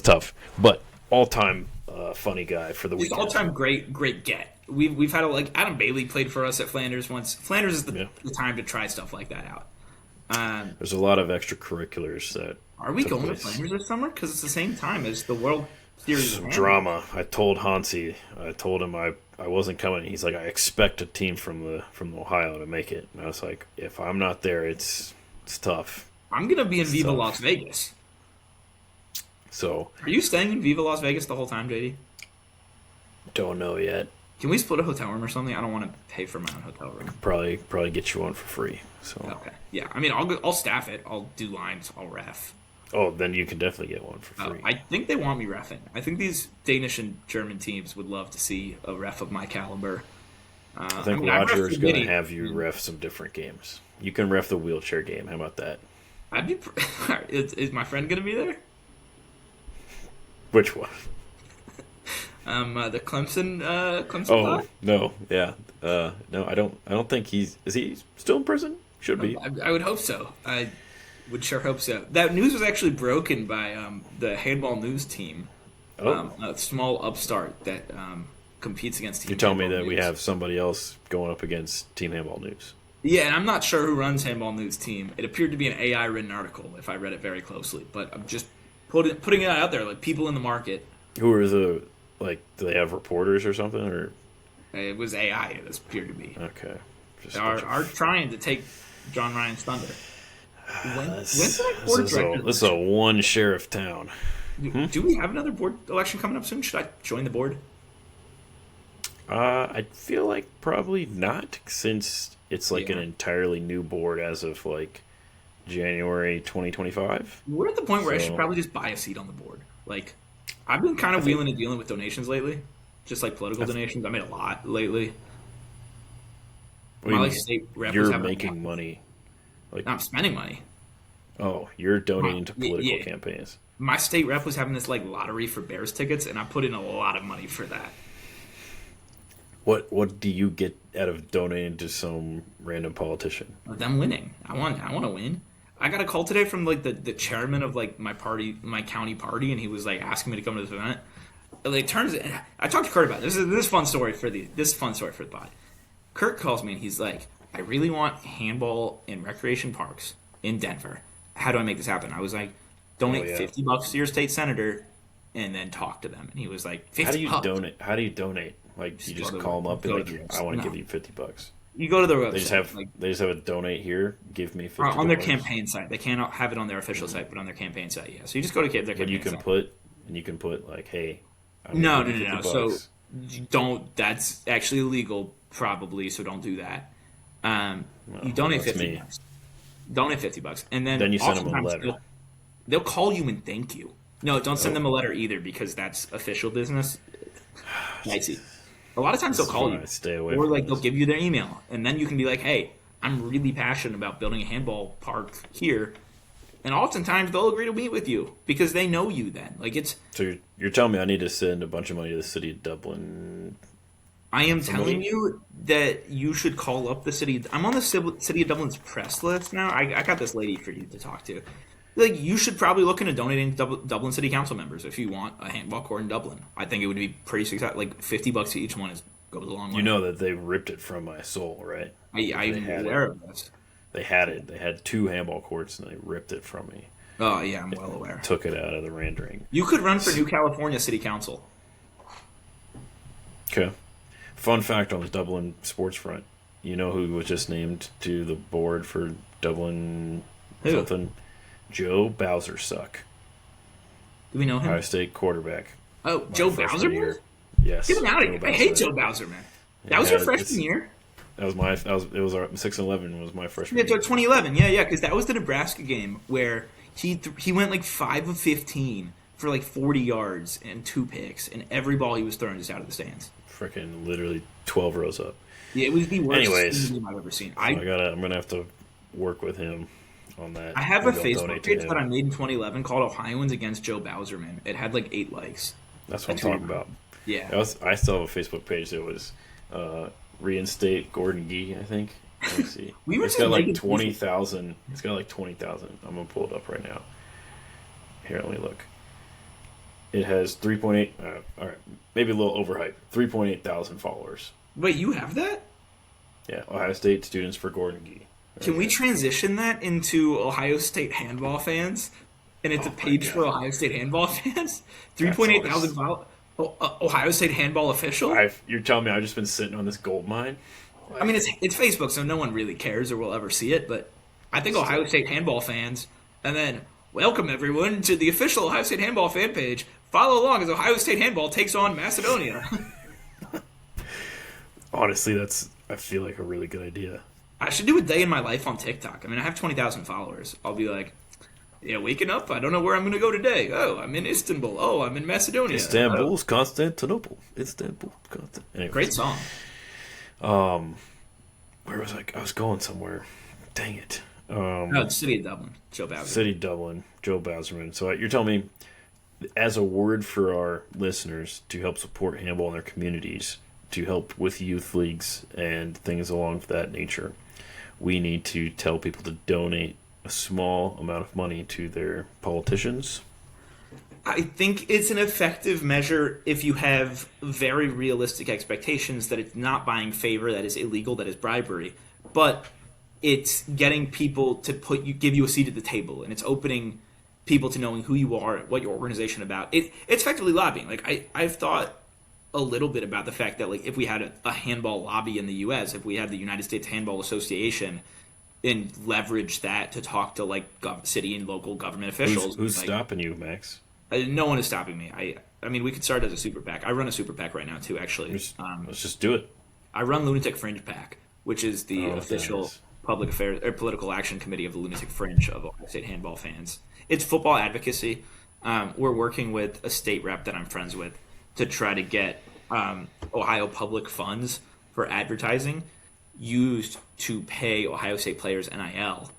tough, but all time funny guy for the weekend. All time great get. We've had Adam Bailey played for us at Flanders once. Flanders is the time to try stuff like that out. There's a lot of extracurriculars that. Are we going to Flanders this summer? Because it's the same time as the World Series. Some drama. I told Hansi. I told him I wasn't coming. He's like, I expect a team from Ohio to make it. And I was like, if I'm not there, it's tough. I'm gonna be in Viva Las Vegas. So. Are you staying in Viva Las Vegas the whole time, JD? Don't know yet. Can we split a hotel room or something? I don't want to pay for my own hotel room. Probably get you one for free. So. Okay. Yeah. I mean, I'll staff it. I'll do lines. I'll ref. Oh, then you can definitely get one for free. I think they want me reffing. I think these Danish and German teams would love to see a ref of my caliber. I think Roger is going to have you ref some different games. You can ref the wheelchair game. How about that? I'd be. Is my friend going to be there? Which one? The Clemson. Oh no, yeah, no. I don't think he's. Is he still in prison? Should be. I would hope so. I would sure hope so. That news was actually broken by the Handball news team, a small upstart that competes against Team. You're telling me that News. We have somebody else going up against Team Handball News. Yeah, and I'm not sure who runs Handball News team. It appeared to be an AI written article if I read it very closely, but I'm just putting it out there, like people in the market. Who are the do they have reporters or something, or? It was AI. It appeared to be. Okay. They are trying to take John Ryan's thunder. This is a one sheriff town. Do we have another board election coming up soon? Should I join the board? I feel like probably not, since it's an entirely new board as of January 2025. We're at the point where I should probably just buy a seat on the board. I've been kind of wheeling and dealing with donations lately, just political donations. I made a lot lately. State rep you're making money. No, I'm spending money. Oh, you're donating to political campaigns. My state rep was having this lottery for Bears tickets, and I put in a lot of money for that. What do you get out of donating to some random politician? Them winning. I want to win. I got a call today from the chairman of my party, my county party, and he was asking me to come to this event. I talked to Kurt about it. This is fun story for the pod. Kurt calls me and he's like, I really want handball in recreation parks in Denver. How do I make this happen? I was like, donate $50 to your state senator, and then talk to them. And he was like, $50. How do you donate? How do you donate? Like, you just call them up and like, I want to give you $50. You go to their website. They just have a donate here. Give me $50 on their campaign site. They cannot have it on their official site, but on their campaign site, yeah. So you just go to their campaign site. You can put like, hey. No. So don't. That's actually illegal, probably. So don't do that. You donate $50. Donate $50, and then you send them a letter. They'll call you and thank you. No, don't send them a letter either, because that's official business. Dicey. A lot of times they'll call you, stay away or like they'll give you their email, and then you can be like, "Hey, I'm really passionate about building a handball park here," and oftentimes they'll agree to meet with you because they know you. Then, like it's. So you're telling me I need to send a bunch of money to the city of Dublin? I am telling you that you should call up the city. I'm on the city of Dublin's press list now. I got this lady for you to talk to. Like, you should probably look into donating to Dublin City Council members if you want a handball court in Dublin. I think it would be pretty successful. Like, $50 to each one goes a long way. You know that they ripped it from my soul, right? I'm aware of this. They had it. They had 2 handball courts, and they ripped it from me. Oh, yeah, I'm well aware. Took it out of the rendering. You could run for New California City Council. Okay. Fun fact on the Dublin sports front. You know who was just named to the board for Dublin something? Joe Bowser suck. Do we know him? Ohio State quarterback. Oh, Joe Bowser? Year. Yes. Get him out of here. I hate Joe Bowser, man. That was your freshman year? That was it was our 6-11 was my freshman year. Yeah, 2011. Yeah, because that was the Nebraska game where he went like 5 of 15 for like 40 yards and 2 picks, and every ball he was throwing just out of the stands. Freaking literally 12 rows up. Yeah, it was the worst game I've ever seen. I'm gonna have to work with him on that. I have a Facebook page that I made in 2011 called Ohioans Against Joe Bowser, man. It had like 8 likes. That's what I'm talking about. Yeah. I still have a Facebook page that was reinstate Gordon Gee, I think. Let me see. It's got like 20,000. It's got like 20,000. I'm gonna pull it up right now. Here, let me look. It has 3.8. All right, maybe a little overhyped. 3.8 thousand followers. Wait, you have that? Yeah, Ohio State Students for Gordon Gee. Can we transition that into Ohio State handball fans? And it's a page for Ohio State handball fans? 3.8 thousand followers. Ohio State handball official? You're telling me I've just been sitting on this gold mine? I mean, it's Facebook, so no one really cares or will ever see it. But I think Ohio State handball fans, and then welcome everyone to the official Ohio State handball fan page. Follow along as Ohio State handball takes on Macedonia. Honestly, I feel like a really good idea. I should do a day in my life on TikTok. I mean, I have 20,000 followers. I'll be like, yeah, waking up, I don't know where I'm going to go today. Oh, I'm in Istanbul. Oh, I'm in Macedonia. Istanbul's Constantinople. Istanbul, Constantinople. Anyways. Great song. Where was I? I was going somewhere. Dang it. The city of Dublin. Joe Bowser. City of Dublin. Joe Bowserman. So you're telling me, as a word for our listeners to help support handball in their communities, to help with youth leagues and things along that nature, we need to tell people to donate a small amount of money to their politicians. I think it's an effective measure if you have very realistic expectations that it's not buying favor, that is illegal, that is bribery, but it's getting people to give you a seat at the table, and it's opening people to knowing who you are, what your organization about. It's effectively lobbying. Like I've thought a little bit about the fact that like if we had a handball lobby in the U.S., if we had the United States Handball Association, and leverage that to talk to like city and local government officials. Who's stopping you, Max? No one is stopping me. I mean, we could start as a super PAC. I run a super PAC right now too, actually. Let's just do it. I run Lunatic Fringe PAC, which is the official public affairs or political action committee of the Lunatic Fringe of Ohio State handball fans. It's football advocacy. We're working with a state rep that I'm friends with to try to get Ohio public funds for advertising used to pay Ohio State players NIL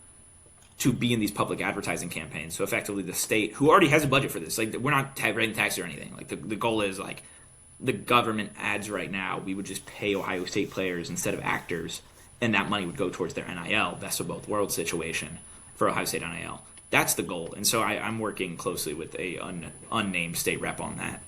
to be in these public advertising campaigns. So effectively the state, who already has a budget for this, like we're not writing taxes or anything. Like the goal is like the government ads right now, we would just pay Ohio State players instead of actors, and that money would go towards their NIL, best of both worlds situation for Ohio State NIL. That's the goal. And so I'm working closely with a unnamed state rep on that.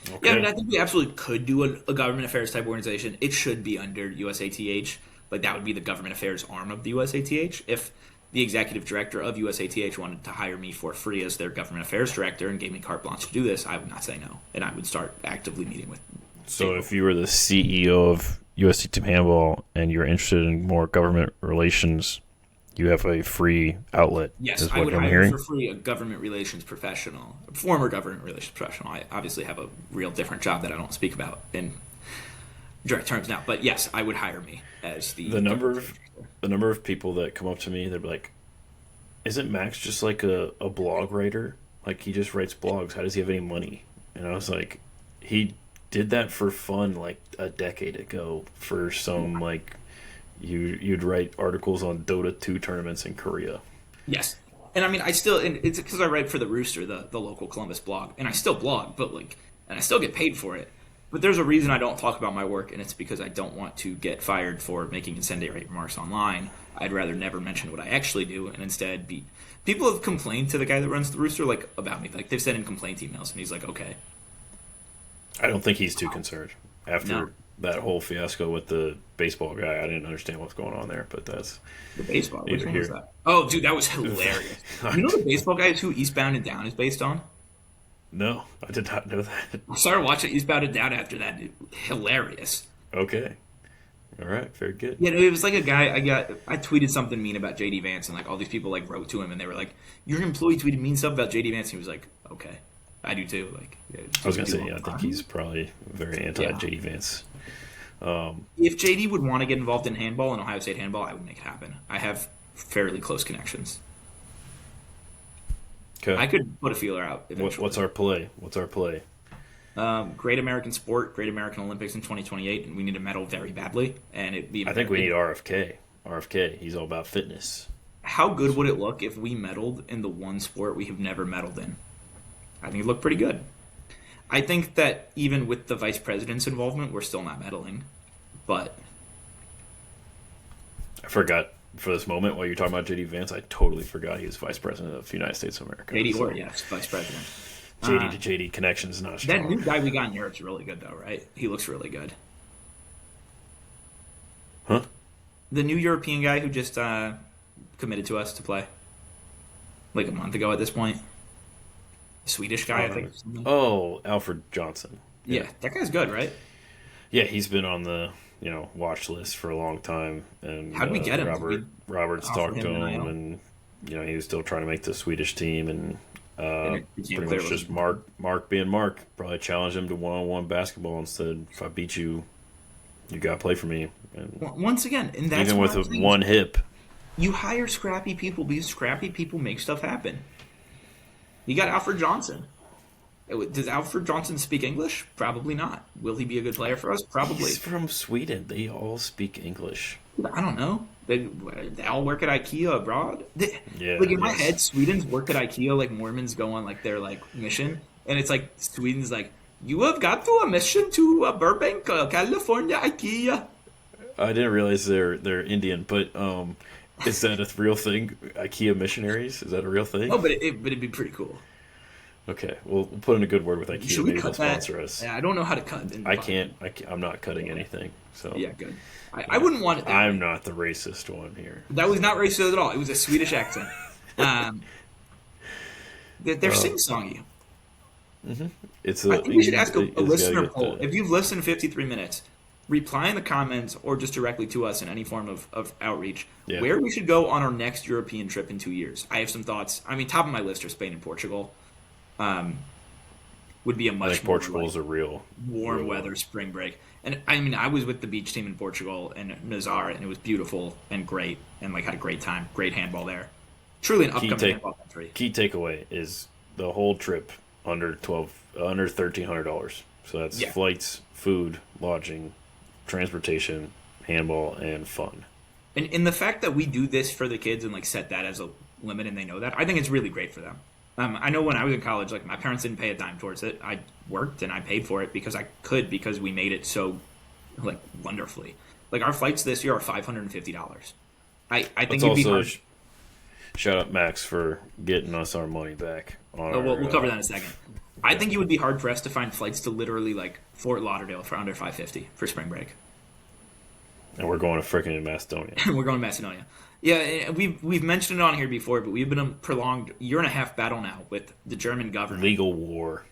Okay. Yeah, I mean, I think we absolutely could do a government affairs type organization. It should be under USATH. Like that would be the government affairs arm of the USATH. If the executive director of USATH wanted to hire me for free as their government affairs director and gave me carte blanche to do this, I would not say no, and I would start actively meeting with. So if you were the CEO of USC Team Handball and you're interested in more government relations, you have a free outlet. Yes, I would hire for free a government relations professional, a former government relations professional. I obviously have a real different job that I don't speak about in direct terms now, but yes, I would hire me as the number of people that come up to me, they're like, "Isn't Max just like a blog writer? Like he just writes blogs. How does he have any money?" And I was like, he did that for fun like a decade ago for some like you'd write articles on Dota 2 tournaments in Korea. Yes. And I mean, it's because I write for the Rooster, the local Columbus blog, and I still blog, and I still get paid for it. But there's a reason I don't talk about my work, and it's because I don't want to get fired for making incendiary remarks online. I'd rather never mention what I actually do, and instead be. People have complained to the guy that runs the Rooster, like about me. Like they've sent in complaint emails, and he's like, "Okay." I don't think he's too concerned after that whole fiasco with the baseball guy. I didn't understand what's going on there, but that's the baseball. Which one was that? Oh, dude, that was hilarious. You know the baseball guy is who Eastbound and Down is based on? No, I did not know that. I started watching Eastbound and Down after that. Dude. Hilarious. Okay. All right, very good. Yeah, it was like a guy. I tweeted something mean about JD Vance, and like all these people like wrote to him, and they were like, "Your employee tweeted mean stuff about JD Vance." And he was like, "Okay, I do too." Like, yeah, I was gonna say, I think he's probably very anti JD Vance. If JD would want to get involved in handball and Ohio State handball, I would make it happen. I have fairly close connections. Okay. I could put a feeler out eventually. What's our play? Great American sport, Great American Olympics in 2028, and we need a medal very badly. And I think we need RFK. RFK, he's all about fitness. How good would it look if we medaled in the one sport we have never medaled in? I think it'd look pretty good. I think that even with the vice president's involvement, we're still not medaling. But I forgot for this moment while you're talking about JD Vance, I totally forgot he was vice president of the United States of America. JD Orr, yes, vice president. JD to JD connections not strong. That new guy we got in Europe's really good, though, right? He looks really good. Huh? The new European guy who just committed to us to play like a month ago at this point. Swedish guy, I think. Oh, Alfred Johnson. Yeah, that guy's good, right? Yeah, he's been on the watch list for a long time. And how'd we get him? Roberts talked to him, and he was still trying to make the Swedish team, and pretty much just Mark being Mark. Probably challenged him to one-on-one basketball and said, "If I beat you, you got to play for me." And once again, and that's even with one hip, you hire scrappy people because scrappy people make stuff happen. You got Alfred Johnson. Does Alfred Johnson speak English? Probably not. Will he be a good player for us? Probably. He's from Sweden. They all speak English. I don't know. They all work at IKEA abroad. In my head, Sweden's work at IKEA like Mormons go on like their like mission, and it's like Sweden's like, you have got to a mission to Burbank, California, IKEA. I didn't realize they're Indian, but is that a real thing? IKEA missionaries? Is that a real thing? Oh, but it'd be pretty cool. Okay, we'll put in a good word with IKEA. Should we maybe cut they'll that? Sponsor us. Yeah, I don't know how to cut. I can't. I'm not cutting anything. So yeah, good. I wouldn't want it. I'm not the racist one here. That was not racist at all. It was a Swedish accent. They're sing-songy. Mm-hmm. I think we should ask a listener poll. If you've listened 53 minutes, reply in the comments or just directly to us in any form of outreach where we should go on our next European trip in 2 years. I have some thoughts. I mean, top of my list are Spain and Portugal. Would be a much more Portugal's a real warm weather spring break. And I mean, I was with the beach team in Portugal and Nazar, and it was beautiful and great, and like had a great time. Great handball there. Truly an upcoming handball country. Key takeaway is the whole trip under $1,300. So that's flights, food, lodging, transportation, handball, and fun. And the fact that we do this for the kids and like set that as a limit, and they know that, I think it's really great for them. I know when I was in college, like my parents didn't pay a dime towards it. I worked and I paid for it because I could, because we made it so like wonderfully. Like our flights this year are $550. I think it'd be hard. Shout out Max for getting us our money back. We'll cover that in a second. I think it would be hard for us to find flights to literally like Fort Lauderdale for under $550 for spring break. And we're going to frickin' Macedonia. We're going to Macedonia. Yeah, we've mentioned it on here before, but we've been in a prolonged year-and-a-half battle now with the German government. Legal war.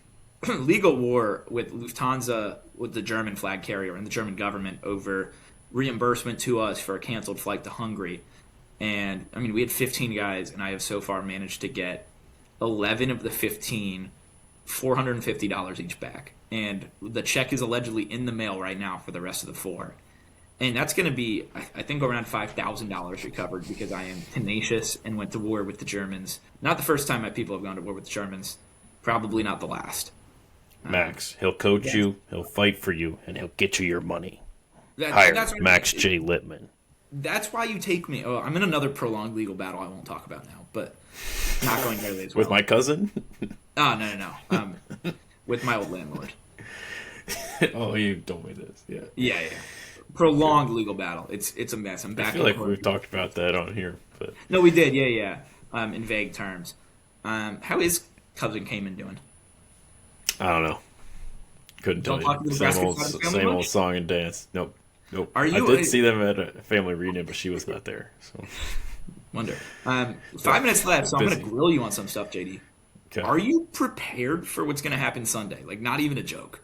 Legal war with Lufthansa, with the German flag carrier and the German government over reimbursement to us for a canceled flight to Hungary. And, I mean, we had 15 guys, and I have so far managed to get 11 of the 15, $450 each back. And the check is allegedly in the mail right now for the rest of the 4. And that's going to be, I think, around $5,000 recovered because I am tenacious and went to war with the Germans. Not the first time my people have gone to war with the Germans. Probably not the last. Max, he'll coach you, he'll fight for you, and he'll get you your money. That's Max J. Littman. That's why you take me. Oh, I'm in another prolonged legal battle I won't talk about now, but not going nearly as well. With my cousin? Oh, no. With my old landlord. Oh, you told me this. Yeah. Prolonged legal battle. It's a mess. I'm back. I feel like we've talked about that on here, but no, we did. Yeah. In vague terms. How is cousin Cayman doing? I don't know. Couldn't tell you. Same old song and dance. Nope. I did see them at a family reunion, but she was not there. So wonder. 5 minutes left, so I'm going to grill you on some stuff, JD. Okay. Are you prepared for what's going to happen Sunday? Like, not even a joke.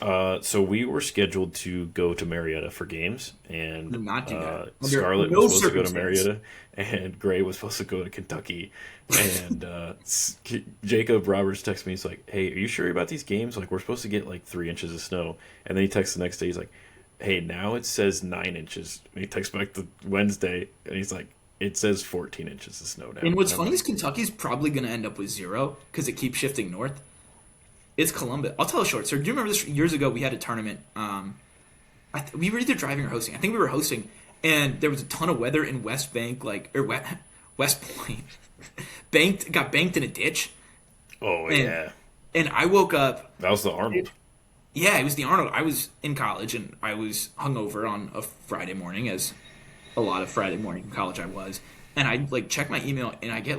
So we were scheduled to go to Marietta for games, and not do that. Scarlett was supposed to go to Marietta, and Gray was supposed to go to Kentucky. And Jacob Roberts texted me. He's like, "Hey, are you sure about these games? Like, we're supposed to get like 3 inches of snow." And then he texts the next day. He's like, "Hey, now it says 9 inches." And he texts back the Wednesday, and he's like, "It says 14 inches of snow now." And what's funny is Kentucky's probably going to end up with 0 because it keeps shifting north. It's Columbus. I'll tell a short story. Do you remember this? Years ago, we had a tournament. We were either driving or hosting. I think we were hosting, and there was a ton of weather in West Bank, West Point. Got banked in a ditch. Oh, yeah. And I woke up. That was the Arnold. Yeah, it was the Arnold. I was in college, and I was hungover on a Friday morning, as a lot of Friday morning in college I was. And I check my email, and I get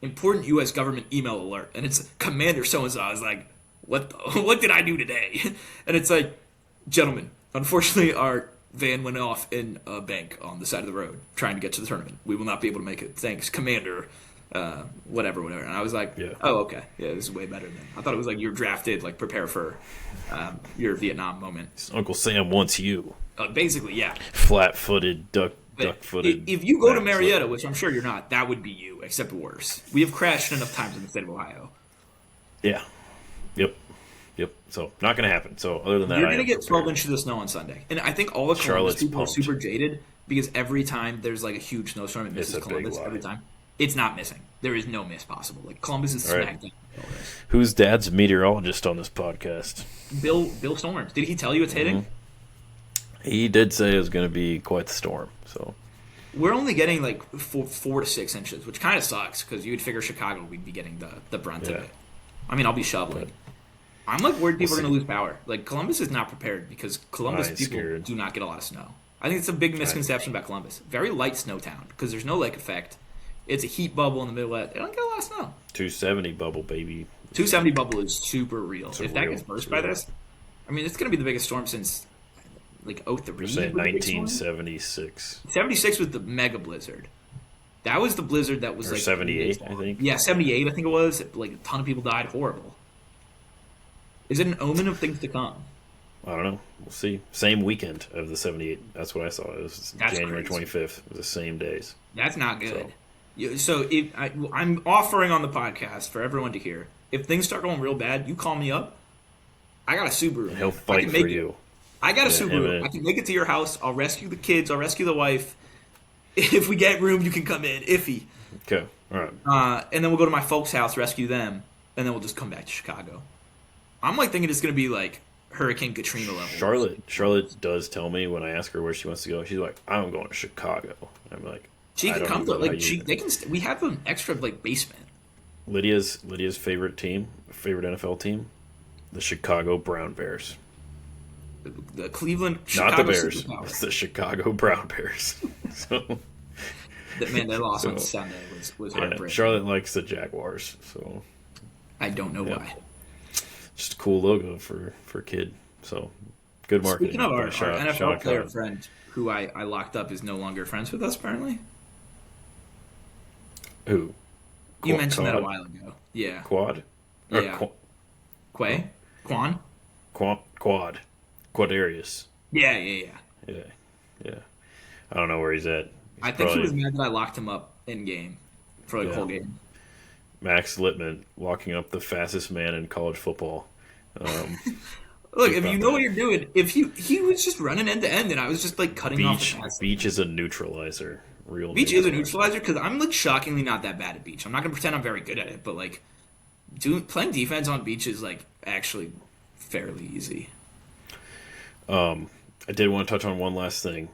important U.S. government email alert, and it's Commander so-and-so. I was like, what did I do today? And it's like, gentlemen, unfortunately our van went off in a bank on the side of the road trying to get to the tournament. We will not be able to make it. Thanks, Commander, whatever. And I was like, Oh, okay. Yeah, this is way better than. I thought it was like you're drafted, prepare for your Vietnam moment. Uncle Sam wants you. Basically, yeah. Flat-footed, duck-footed. If you go to Marietta, which I'm sure you're not, that would be you, except worse. We have crashed enough times in the state of Ohio. Yeah. Yep. So, not going to happen. So, other than that, you're going to get 12 inches of snow on Sunday. And I think all the Columbus people are super jaded because every time there's a huge snowstorm, it misses Columbus every time. It's not missing. There is no miss possible. Columbus is smacked down. Who's dad's meteorologist on this podcast? Bill Storms. Did he tell you it's hitting? Mm-hmm. He did say it was going to be quite the storm. So we're only getting 4 to 6 inches, which kind of sucks because you would figure Chicago we'd be getting the brunt of it. I mean, I'll be shoveling. I'm worried people are going to lose power. Columbus is not prepared because Columbus people do not get a lot of snow. I think it's a big misconception about Columbus. Very light snow town because there's no lake effect. It's a heat bubble in the Midwest. They don't get a lot of snow. 270 bubble, baby. 270 bubble is super real. If that gets burst by this, I mean, it's going to be the biggest storm since 03. You're saying 1976. 76 was the mega blizzard. That was the blizzard that was 78, I think. Yeah, 78, I think it was. A ton of people died. Horrible. Is it an omen of things to come? I don't know. We'll see. Same weekend of the 78. That's what I saw. It was January 25th. It was the same days. That's not good. So I'm offering on the podcast for everyone to hear. If things start going real bad, you call me up. I got a Subaru. And he'll fight for you. I got a Subaru. I can make it to your house. I'll rescue the kids. I'll rescue the wife. If we get room, you can come in. Iffy. Okay. All right. And then we'll go to my folks' house, rescue them, and then we'll just come back to Chicago. I'm thinking it's going to be Hurricane Katrina level. Charlotte does tell me when I ask her where she wants to go. She's like, "I'm going to Chicago." I'm like, she can come to they can. We have an extra basement. Lydia's favorite NFL team, the Chicago Brown Bears. The Cleveland, not the Bears. It's the Chicago Brown Bears. So, they lost on Sunday. Was heartbreaking. Charlotte likes the Jaguars, so I don't know why. Just a cool logo for kid. So Good marketing. Speaking of our Sean NFL player Conn. friend, who I locked up, is no longer friends with us, apparently. Who? You mentioned that a while ago. Yeah. Quad? Yeah. Quay? Quan? Quad. Quadarius. Yeah. Yeah. I don't know where he's at. I think he was mad that I locked him up in game for the whole game. Max Littman locking up the fastest man in college football. Look, if you know what you're doing, if he was just running end to end, and I was just like cutting off the pass. Beach is a neutralizer. Beach is a neutralizer because I'm like shockingly not that bad at Beach. I'm not gonna pretend I'm very good at it, but like playing defense on Beach is like actually fairly easy. I did want to touch on one last thing.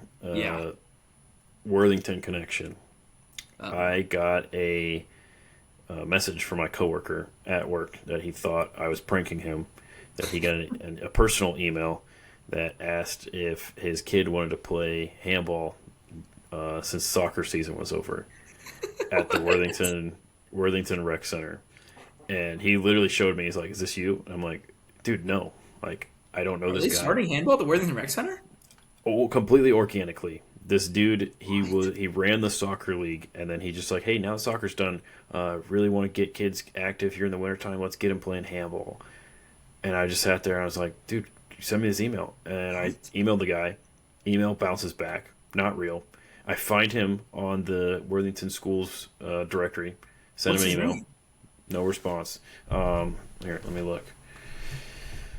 Worthington connection. I got a message from my coworker at work that he thought I was pranking him. That he got a personal email that asked if his kid wanted to play handball since soccer season was over at the Worthington Rec Center. And he literally showed me. He's like, "Is this you?" And I'm like, "Dude, no. Like, I don't know this guy." Are they starting handball at the Worthington Rec Center? Oh, completely organically. This dude, he ran the soccer league, and then he just like, "Hey, now soccer's done. Really want to get kids active here in the wintertime. Let's get them playing handball." And I just sat there and I was like, "Dude, send me this email." And I emailed the guy. Email bounces back. Not real. I find him on the Worthington Schools directory. Send him an email. Name? No response. Here, let me look.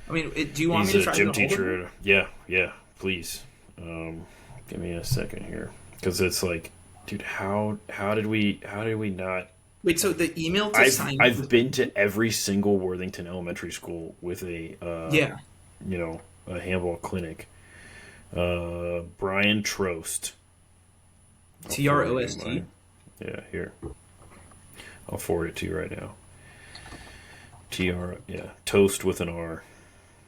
I mean, do you want He's me to try a gym to get a hold of teacher. him? Yeah, please. Give me a second here, because it's like, dude, how did we not? Wait, so the email to sign? I've been to every single Worthington elementary school with a a handball clinic. Brian Trost. Trost. Yeah, here. I'll forward it to you right now. Toast with an R.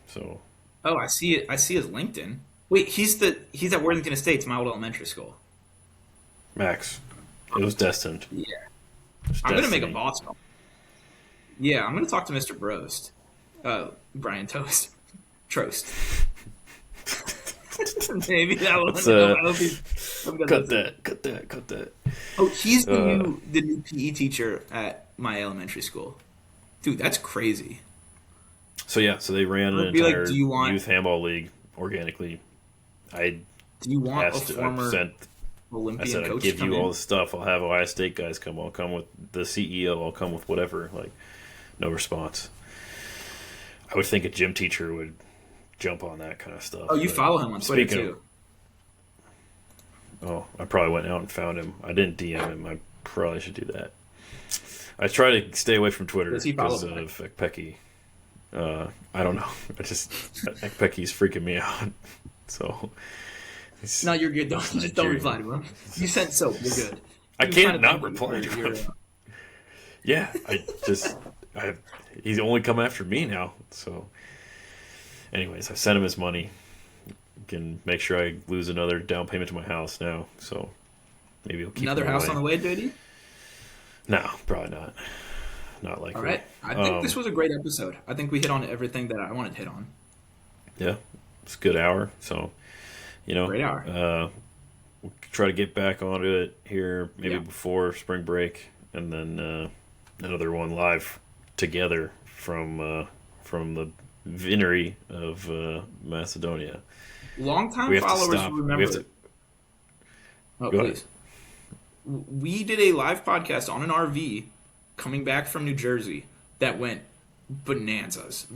So. Oh, I see it. I see his LinkedIn. Wait, he's at Worthington Estates, my old elementary school. Max, it was destined. Yeah. I'm gonna make a boss call. Yeah, I'm gonna talk to Mr. Brost. Brian Trost. Maybe that one. Cut that. Oh, he's the new PE teacher at my elementary school. Dude, that's crazy. So they ran an entire like, youth handball league organically. Do you want a former Olympian I said, coach I'll give to come you all in? the stuff. I'll have Ohio State guys come. I'll come with the CEO. I'll come with whatever. Like, no response. I would think a gym teacher would jump on that kind of stuff. Oh, you follow him on Twitter too. I probably went out and found him. I didn't DM him. I probably should do that. I try to stay away from Twitter because of Ekpeki. I don't know. Ekpeki's freaking me out. So. No, you're good. Don't reply to him. You sent soap. You're good. I can't not reply to him. Yeah, he's only come after me now. So, anyways, I sent him his money. Can make sure I lose another down payment to my house now. So maybe he'll keep another house on the way, JD? No, probably not. Not likely. All right. I think this was a great episode. I think we hit on everything that I wanted to hit on. Yeah, it's a good hour. So, great hour. We'll try to get back onto it here maybe before spring break, and then another one live together from the Vinery of Macedonia. Longtime followers remember. Oh, please. We did a live podcast on an RV coming back from New Jersey that went bonanzas.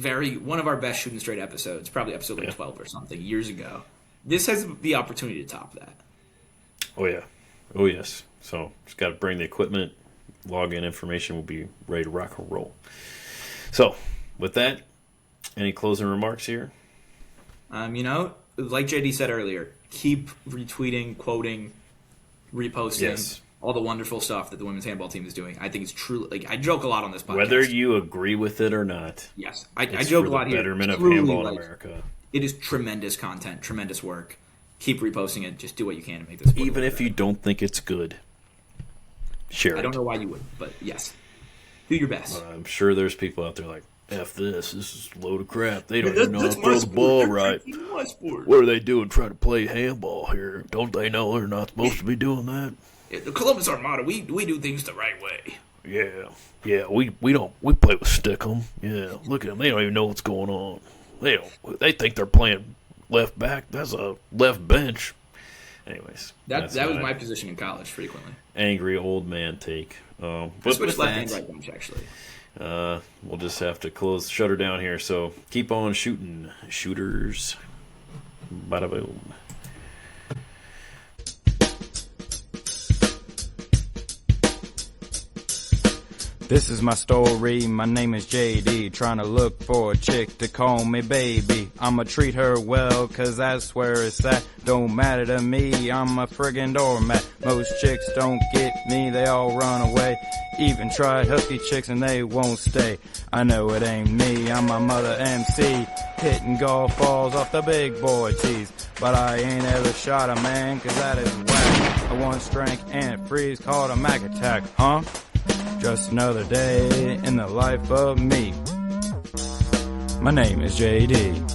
One of our best Shooting Straight episodes, probably episode 12 or something, years ago. This has the opportunity to top that. Oh, yeah. Oh, yes. So, just got to bring the equipment, login information, will be ready to rock and roll. So, with that, any closing remarks here? Like JD said earlier, keep retweeting, quoting, reposting, all the wonderful stuff that the women's handball team is doing. I think it's truly, I joke a lot on this podcast. Whether you agree with it or not. Yes. I joke a lot here. Betterment of handball in America. It is tremendous content, tremendous work. Keep reposting it. Just do what you can to make this. Even if you don't think it's good, share it. I don't know why you would, but yes. Do your best. I'm sure there's people out there like, F this is a load of crap. They don't even know how to throw the ball right. What are they doing trying to play handball here? Don't they know they're not supposed to be doing that? Yeah, the Columbus Armada, we do things the right way. Yeah, we play with Stickum. Yeah, look at them. They don't even know what's going on. They think they're playing left back. That's a left bench. Anyways, that was my position in college frequently. Angry old man take. I switched left and right bench actually. We'll just have to shut her down here. So keep on shooting, shooters. Bada boom. This is my story, my name is JD, trying to look for a chick to call me baby. I'ma treat her well, cause that's where it's at. Don't matter to me, I'm a friggin' doormat. Most chicks don't get me, they all run away. Even tried husky chicks and they won't stay. I know it ain't me, I'm my mother MC, hitting golf balls off the big boy tees. But I ain't ever shot a man, cause that is whack. I want strength and it freeze, called a Mac attack, huh? Just another day in the life of me. My name is JD.